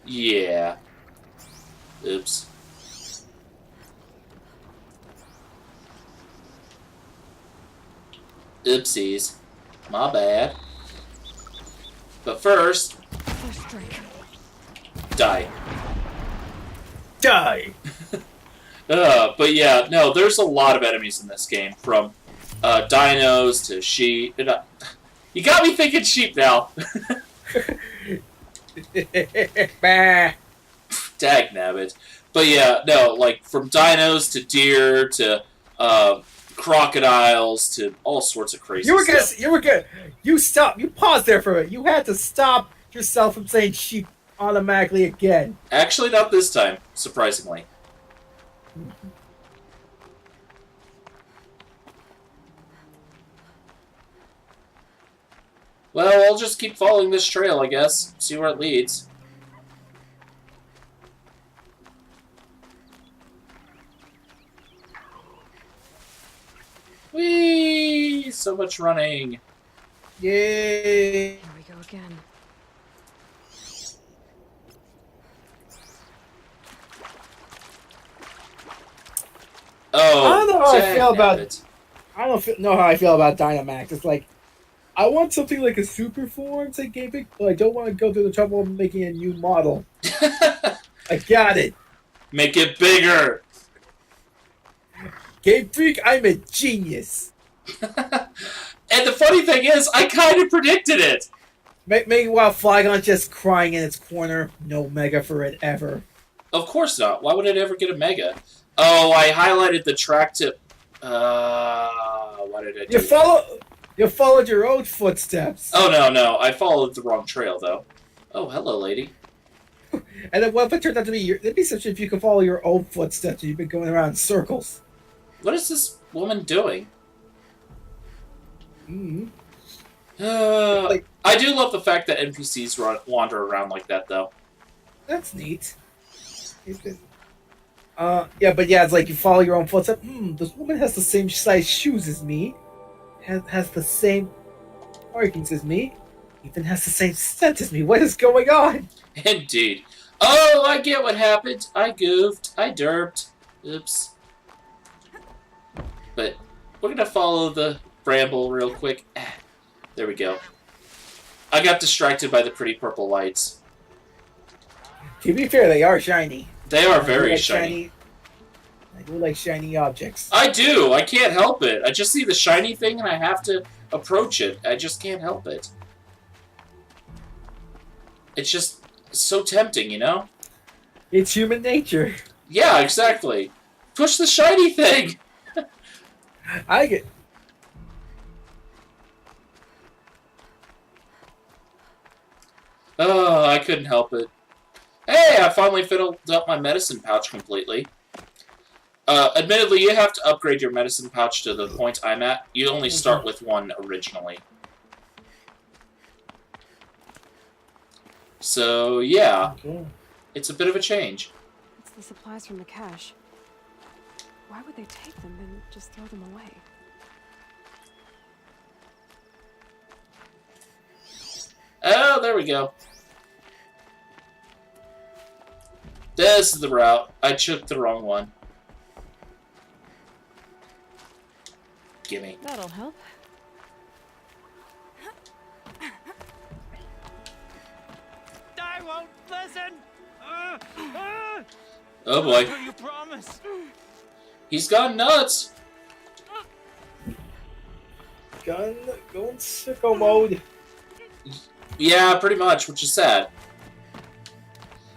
Yeah. Oops. Oopsies. My bad. But first, First drink. die. Die. But yeah, no, there's a lot of enemies in this game. From dinos to sheep. You got me thinking sheep now. Bah. Dagnabbit. But yeah, no, like from dinos to deer to crocodiles to all sorts of crazy stuff. You were good. You stopped. You paused there for a minute. You had to stop yourself from saying sheep automatically again. Actually, not this time, surprisingly. Well, I'll just keep following this trail, I guess. See where it leads. Whee! So much running. Yay. Here we go again. Oh, I don't know how I feel about dagnabbit. I don't know how I feel about Dynamax. It's like, I want something like a super form to Game Freak, but I don't want to go through the trouble of making a new model. I got it. Make it bigger. Game Freak, I'm a genius. And the funny thing is, I kind of predicted it. Meanwhile, Flygon just crying in its corner. No mega for it ever. Of course not. Why would it ever get a mega? Oh, I highlighted the track to... why did I do that? You followed your own footsteps. Oh, no. I followed the wrong trail, though. Oh, hello, lady. And then what if it turned out to be it'd be such if you could follow your own footsteps and you've been going around in circles. What is this woman doing? Mm-hmm. I do love the fact that NPCs wander around like that, though. That's neat. Yeah, but yeah, it's like you follow your own footsteps. This woman has the same size shoes as me. Has the same markings as me. Even has the same scent as me. What is going on? Indeed. Oh, I get what happened. I goofed. I derped. Oops. But we're gonna follow the bramble real quick. There we go. I got distracted by the pretty purple lights. To be fair, they are shiny. They are very shiny. I do like shiny objects. I do. I can't help it. I just see the shiny thing and I have to approach it. I just can't help it. It's just so tempting, you know? It's human nature. Yeah, exactly. Push the shiny thing. I get. Oh, I couldn't help it. Hey, I finally filled up my medicine pouch completely. Admittedly, you have to upgrade your medicine pouch to the point I'm at. You only start with one originally. So, yeah. Okay. It's a bit of a change. It's the supplies from the cache. Why would they take them and just throw them away? Oh, there we go. This is the route. I took the wrong one. Gimme. That'll help. I won't listen. Oh boy. You promise? He's gone nuts. gun going sicko mode. Yeah, pretty much, which is sad.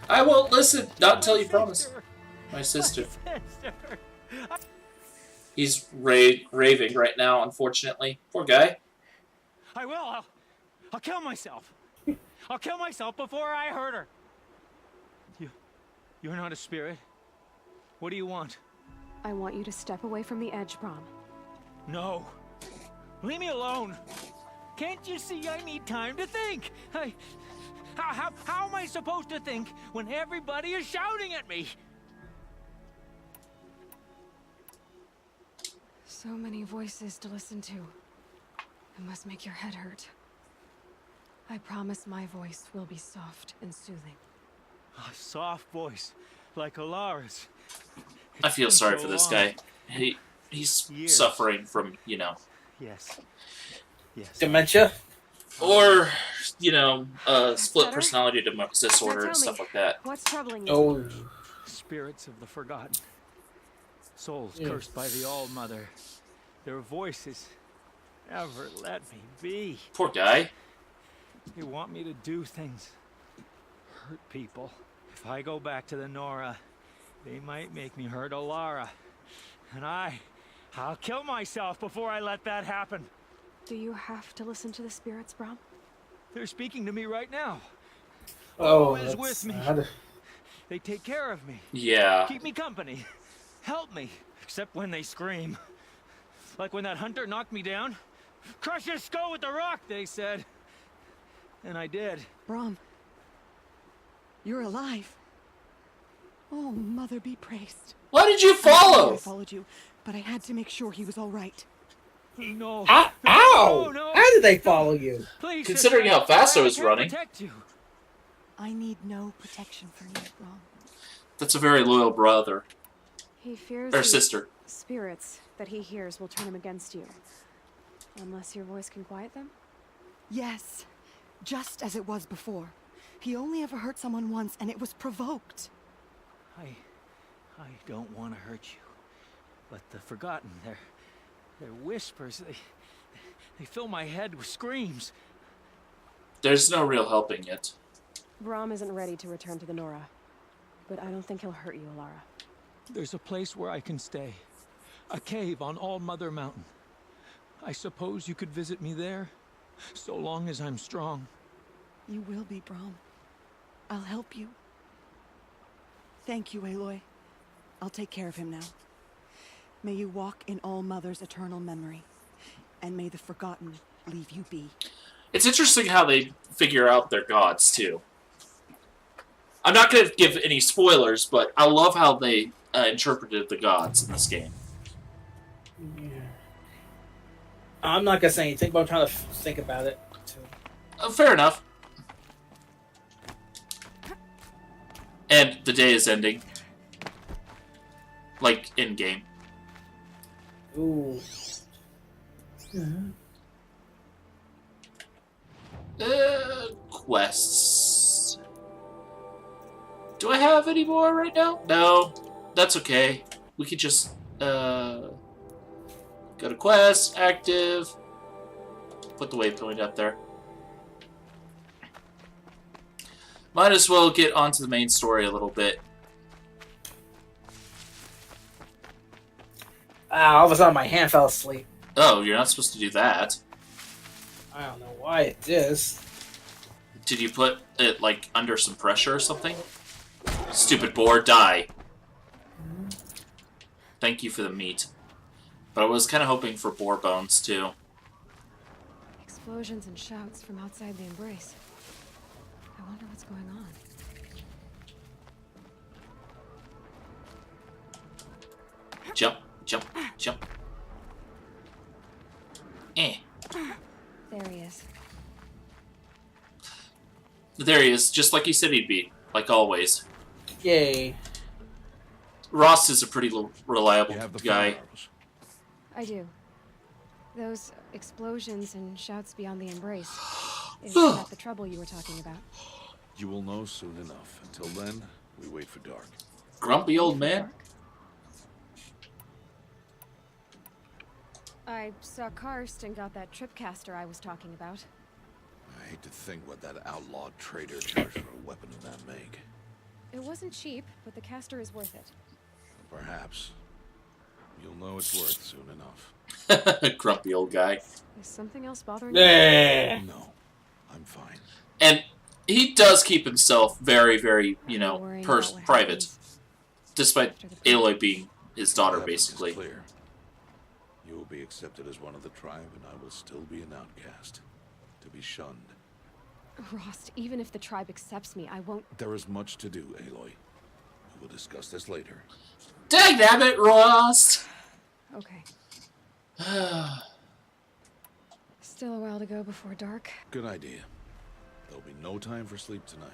I won't listen, not until you promise. My sister. He's raving right now, unfortunately. Poor guy. I will. I'll kill myself. I'll kill myself before I hurt her. You're not a spirit. What do you want? I want you to step away from the edge, Brom. No. Leave me alone. Can't you see I need time to think? How am I supposed to think when everybody is shouting at me? So many voices to listen to. It must make your head hurt. I promise my voice will be soft and soothing. A soft voice, like Alara's. I feel sorry for this guy. He's suffering from, Yes. Dementia? Or, split personality disorder and stuff like that. What's troubling you? Oh. Spirits of the forgotten. Souls cursed by the All-Mother. Their voices never let me be. Poor guy. They want me to do things. Hurt people. If I go back to the Nora, they might make me hurt Alara. And I'll kill myself before I let that happen. Do you have to listen to the spirits, Brom? They're speaking to me right now. Oh, is with me. Sad. They take care of me. Yeah. Keep me company. Help me. Except when they scream. Like when that hunter knocked me down. Crush his skull with the rock, they said. And I did. Brom, you're alive. Oh, Mother be praised. Why did you I'm sorry follow? I followed you, but I had to make sure he was all right. No. Ow! No. How did they follow you? Please, Considering sister, how fast I was can't running. protect you. I need no protection from you, Brom. That's a very loyal brother. He fears Or the sister. spirits that he hears will turn him against you. Unless your voice can quiet them? Yes, just as it was before. He only ever hurt someone once, and it was provoked. I don't want to hurt you. But the forgotten, their whispers, they fill my head with screams. There's no real helping it. Brom isn't ready to return to the Nora. But I don't think he'll hurt you, Alara. There's a place where I can stay. A cave on All-Mother Mountain. I suppose you could visit me there, so long as I'm strong. You will be, Brom. I'll help you. Thank you, Aloy. I'll take care of him now. May you walk in All-Mother's eternal memory, and may the forgotten leave you be. It's interesting how they figure out their gods, too. I'm not going to give any spoilers, but I love how they interpreted the gods in this game. Yeah. I'm not gonna say anything, but I'm trying to think about it too. Fair enough. And the day is ending. Like, in-game. Ooh. Quests. Do I have any more right now? No. That's okay. We could just, go to quest, active. Put the waypoint up there. Might as well get onto the main story a little bit. All of a sudden my hand fell asleep. Oh, you're not supposed to do that. I don't know why it is. Did you put it, like, under some pressure or something? Stupid boar, die. Thank you for the meat. But I was kind of hoping for boar bones, too. Explosions and shouts from outside the embrace. I wonder what's going on. Jump, jump, jump. Eh. There he is. There he is, just like he said he'd be. Like always. Yay. Ross is a pretty reliable You have the guy. firearms. I do. Those explosions and shouts beyond the embrace. Is that the trouble you were talking about? You will know soon enough. Until then, we wait for dark. Grumpy old man. I saw Karst and got that tripcaster I was talking about. I hate to think what that outlawed trader charged for a weapon of that make. It wasn't cheap, but the caster is worth it. Perhaps. You'll know it's worth soon enough. Grumpy old guy. Is something else bothering you? No, I'm fine. And he does keep himself very, very, you know, Worrying about what private. happens Despite after the proof. Aloy being his daughter, The evidence is basically. clear. You will be accepted as one of the tribe, and I will still be an outcast. To be shunned. Rost, even if the tribe accepts me, I won't... There is much to do, Aloy. We will discuss this later. Dagnabbit, Rost! Okay. Still a while to go before dark. Good idea. There'll be no time for sleep tonight.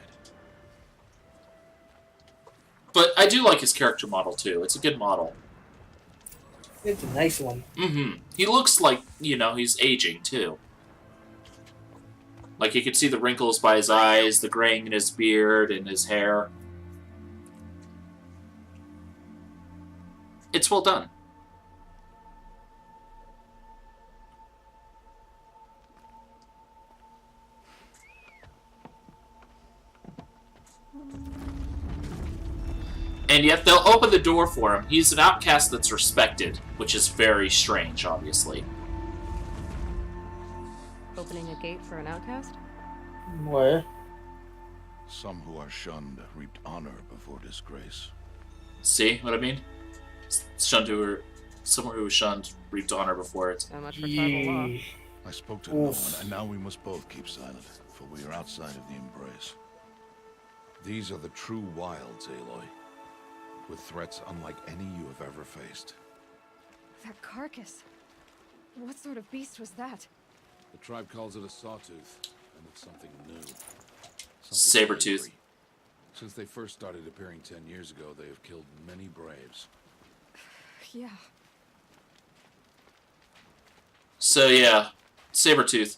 But I do like his character model, too. It's a good model. It's a nice one. Mm-hmm. He looks like, you know, he's aging, too. Like, you could see the wrinkles by his eyes, the graying in his beard and his hair. It's well done. And yet they'll open the door for him. He's an outcast that's respected, which is very strange, obviously. Opening a gate for an outcast? What? Some who are shunned reaped honor before disgrace. See what I mean? Shunned who were, someone who was shunned reaped honor before it. So much for tribal law. I spoke to no one, and now we must both keep silent, for we are outside of the embrace. These are the true wilds, Aloy, with threats unlike any you have ever faced. That carcass. What sort of beast was that? The tribe calls it a sawtooth, and it's something new. Saber-tooth. angry. Since they first started appearing 10 years ago, they have killed many braves. Yeah. So yeah, Saber-tooth.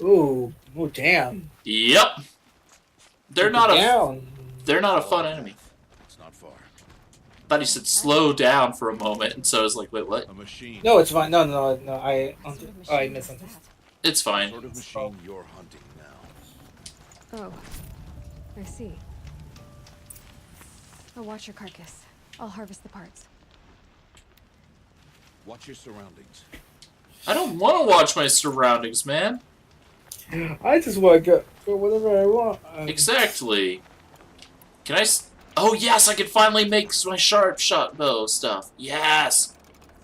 Ooh, oh damn. Yep. They're not down. They're not a fun enemy. It's not far. Thought he said slow down for a moment, and so I was like, wait, what? A machine. No, it's fine. No. I What sort of oh, I machine missed was something. that? It's fine. Sort of machine you're hunting now. Oh, I see. I'll watch your carcass. I'll harvest the parts. Watch your surroundings. I don't want to watch my surroundings, man. I just want to go whatever I want. Exactly. Can I? Oh yes, I can finally make my sharp shot bow stuff. Yes,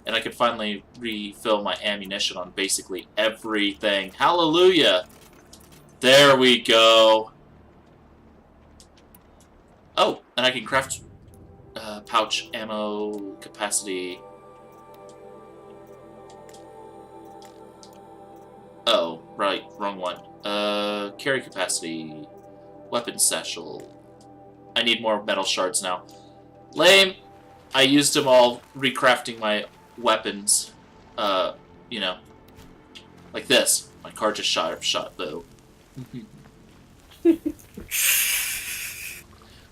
and I can finally refill my ammunition on basically everything. Hallelujah! There we go. Oh, and I can craft pouch ammo capacity. Oh, right, wrong one. Carry capacity. Weapon satchel. I need more metal shards now. Lame! I used them all recrafting my weapons. You know. Like this. My car just shot though.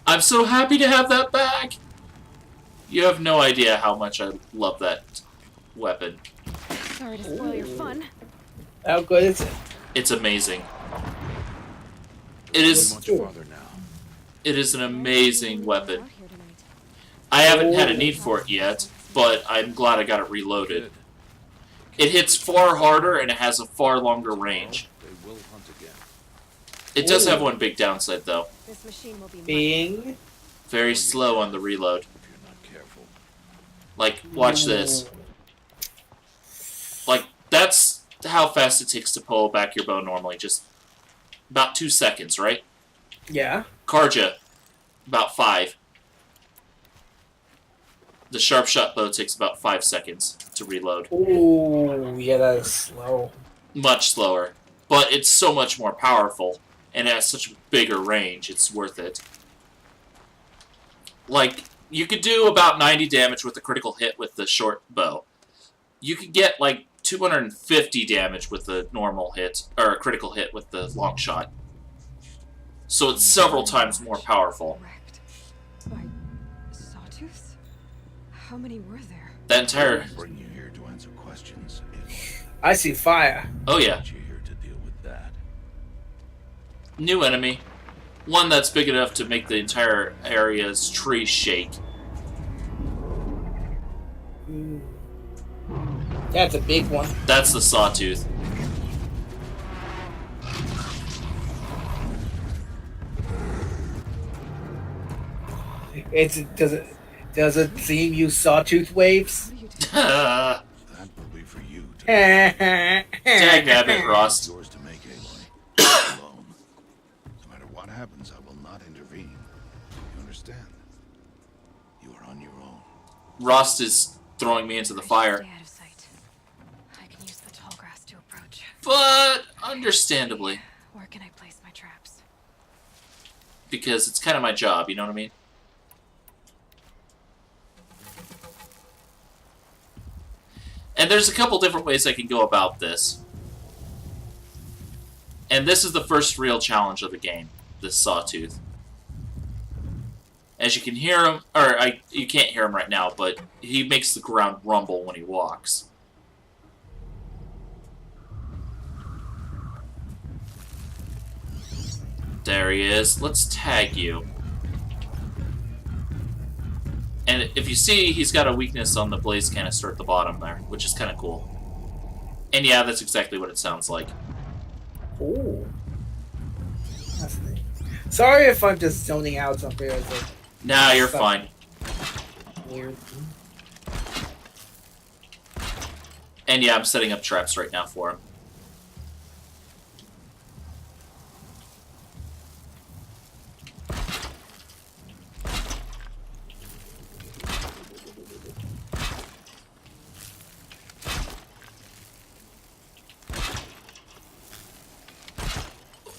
I'm so happy to have that back! You have no idea how much I love that weapon. Sorry to spoil your fun. How good is it? It's amazing. It is. Much farther now. It is an amazing weapon. Out here tonight. I haven't had a need for it yet, but I'm glad I got it reloaded. Good. It hits far harder and it has a far longer range. They will hunt again. It does have one big downside though. This machine will be mine. Being. Very slow on the reload. If you're not careful. Like, watch this. Like, that's how fast it takes to pull back your bow normally. Just about 2 seconds, right? Yeah. Karja, about 5. The sharp shot bow takes about 5 seconds to reload. Ooh, yeah, that is slow. Much slower. But it's so much more powerful, and it has such a bigger range, it's worth it. Like, you could do about 90 damage with a critical hit with the short bow. You could get, like, 250 damage with the normal hit, or a critical hit with the long shot. So it's several times more powerful. Wrecked by sawtooths? How many were there? That I entire... didn't bring you here to answer questions, Aloy. I see fire. Oh yeah. But you're here to deal with that. New enemy. One that's big enough to make the entire area's trees shake. That's a big one. That's the sawtooth. Does it seem you sawtooth waves? Dag That will be for you to nabbit, Rost. yours to make, Aloy. Alone. No matter what happens, I will not intervene. You understand? You are on your own. Rost is throwing me into the fire. Stay out of sight. I can use the tall grass to approach. But, understandably. Where can I place my traps? Because it's kind of my job, you know what I mean? And there's a couple different ways I can go about this. And this is the first real challenge of the game, this sawtooth. As you can hear him, or you can't hear him right now, but he makes the ground rumble when he walks. There he is. Let's tag you. And if you see, he's got a weakness on the blaze canister at the bottom there, which is kind of cool. And yeah, that's exactly what it sounds like. Ooh. That's neat. Sorry if I'm just zoning out up here. Nah, you're fine. Weird. And yeah, I'm setting up traps right now for him.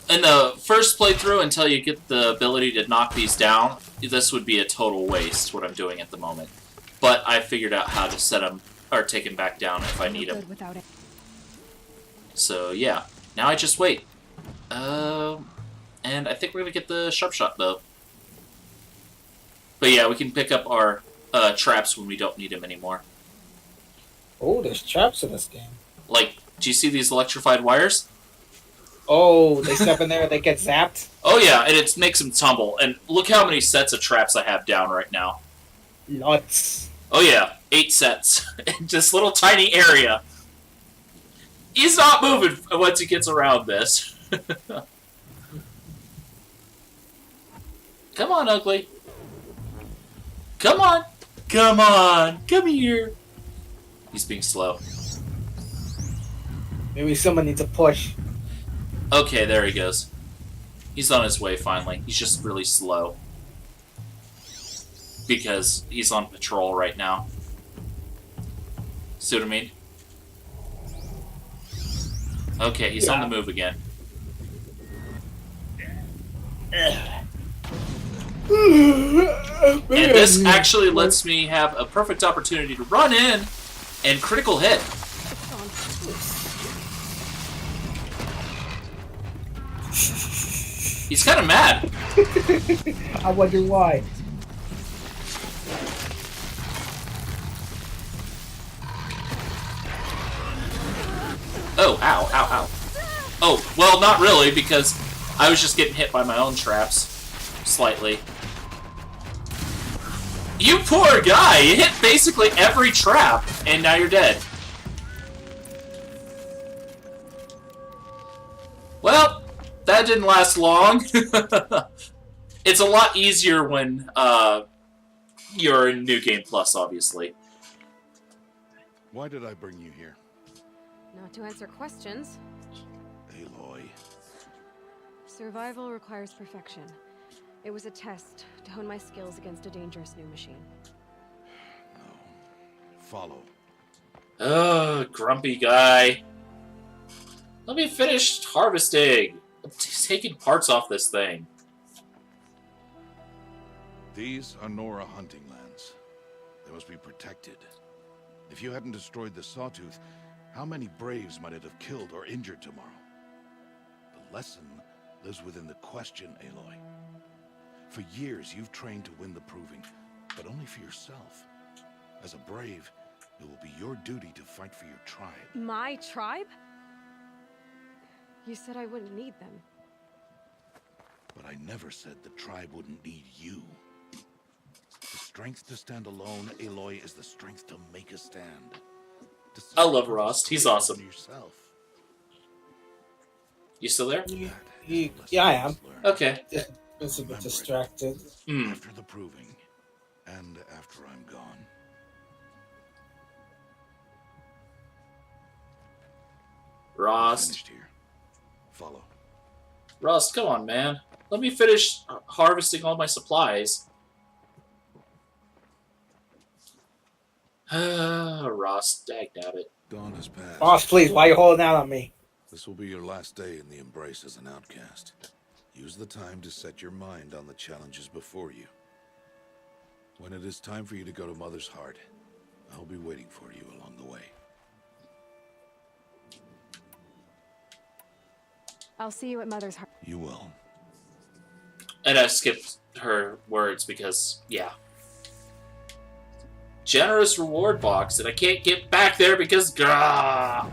In the first playthrough, until you get the ability to knock these down, this would be a total waste, what I'm doing at the moment. But I figured out how to set them, or take them back down if I need them. So yeah, now I just wait. And I think we're gonna get the sharp shot though. But yeah, we can pick up our traps when we don't need them anymore. Oh, there's traps in this game. Like, do you see these electrified wires? Oh, they step in there, they get zapped. Oh yeah, and it makes them tumble. And look how many sets of traps I have down right now. Lots. Oh yeah, 8 sets in this little tiny area. He's not moving once he gets around this. Come on, Ugly. Come on. Come on. Come here. He's being slow. Maybe someone needs a push. Okay, there he goes. He's on his way finally. He's just really slow. Because he's on patrol right now. See what I mean? Okay, he's on the move again. And this actually lets me have a perfect opportunity to run in and critical hit. He's kind of mad. I wonder why. Oh, ow, ow, ow. Oh, well, not really, because I was just getting hit by my own traps. Slightly. You poor guy! You hit basically every trap, and now you're dead. Well, that didn't last long. It's a lot easier when you're in New Game Plus, obviously. Why did I bring you here? Not to answer questions. Aloy. Survival requires perfection. It was a test to hone my skills against a dangerous new machine. No. Follow. Ugh, grumpy guy. Let me finish harvesting. I'm taking parts off this thing. These are Nora hunting lands. They must be protected. If you hadn't destroyed the Sawtooth, how many Braves might it have killed or injured tomorrow? The lesson lives within the question, Aloy. For years, you've trained to win the Proving, but only for yourself. As a Brave, It will be your duty to fight for your tribe. My tribe? You said I wouldn't need them. But I never said the tribe wouldn't need you. The strength to stand alone, Aloy, is the strength to make a stand. I love Rost. He's awesome. Yourself. You still there? Yeah, I am. Okay. Yeah, it's a bit distracted. After the proving, and after I'm gone. Rost. Finished here. Follow. Rost, come on, man. Let me finish harvesting all my supplies. Rost, dagnabbit. Dawn has passed. Boss, please, why are you holding out on me? This will be your last day in the Embrace as an outcast. Use the time to set your mind on the challenges before you. When it is time for you to go to Mother's Heart, I'll be waiting for you along the way. I'll see you at Mother's Heart. You will. And I skipped her words because, yeah. Generous reward box that I can't get back there because, gah!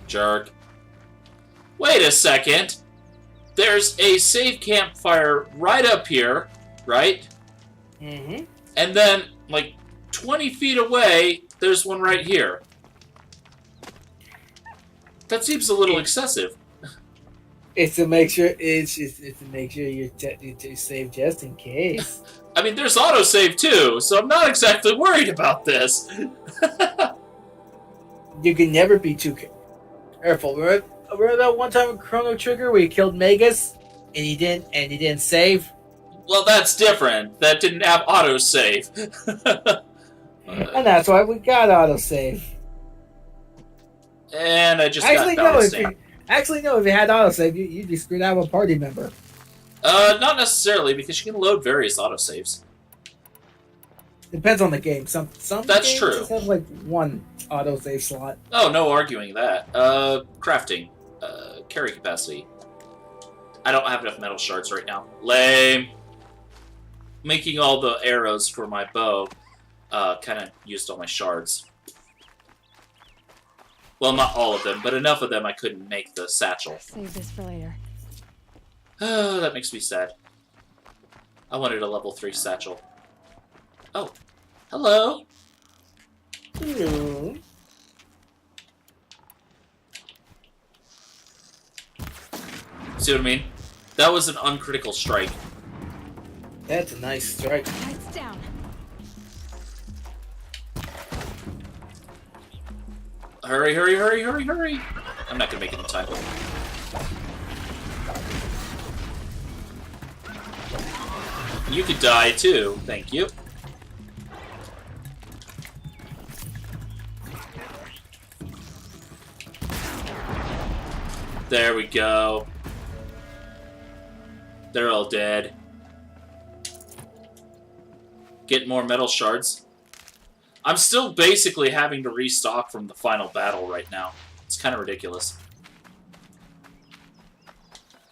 Jerk. Wait a second. There's a safe campfire right up here, right? Mm-hmm. And then, like, 20 feet away, there's one right here. That seems a little excessive. It's to make sure you save just in case. I mean, there's autosave too, so I'm not exactly worried about this. You can never be too careful. Remember that one time with Chrono Trigger where you killed Magus and you didn't save? Well, that's different. That didn't have autosave. And that's why we got autosave. And I just Actually, got no. autosave. If you had autosave, you'd be screwed out with a party member. Not necessarily, because you can load various autosaves. Depends on the game. Some That's games true. just have like one autosave slot. Oh, no arguing that. Crafting. Carry capacity. I don't have enough metal shards right now. Lame. Making all the arrows for my bow kind of used all my shards. Well, not all of them, but enough of them I couldn't make the satchel. Save this for later. Oh, that makes me sad. I wanted a level 3 satchel. Oh. Hello. Hmm. See what I mean? That was an uncritical strike. That's a nice strike. Lights down. Hurry, hurry, hurry, hurry, hurry! I'm not gonna make it in time. You could die too, thank you. There we go. They're all dead. Get more metal shards. I'm still basically having to restock from the final battle right now. It's kind of ridiculous.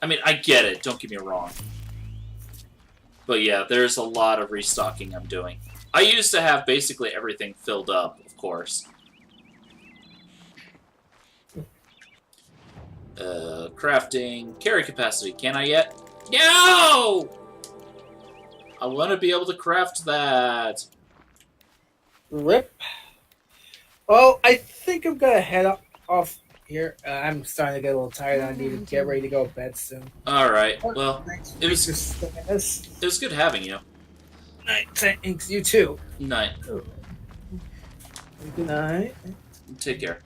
I mean, I get it, don't get me wrong. But yeah, there's a lot of restocking I'm doing. I used to have basically everything filled up, of course. Crafting, carry capacity. Can I yet? No! I want to be able to craft that. Rip. Well, I think I'm gonna head off here. I'm starting to get a little tired. I need to get ready to go to bed soon. Alright, well, it was good having you. Night. Thanks, you too. Night. Good night. Take care.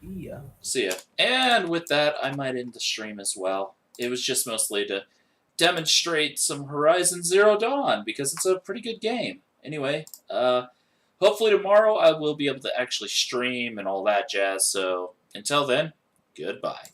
Yeah. See ya. And with that, I might end the stream as well. It was just mostly to demonstrate some Horizon Zero Dawn, because it's a pretty good game. Anyway, hopefully tomorrow I will be able to actually stream and all that jazz, so until then, goodbye.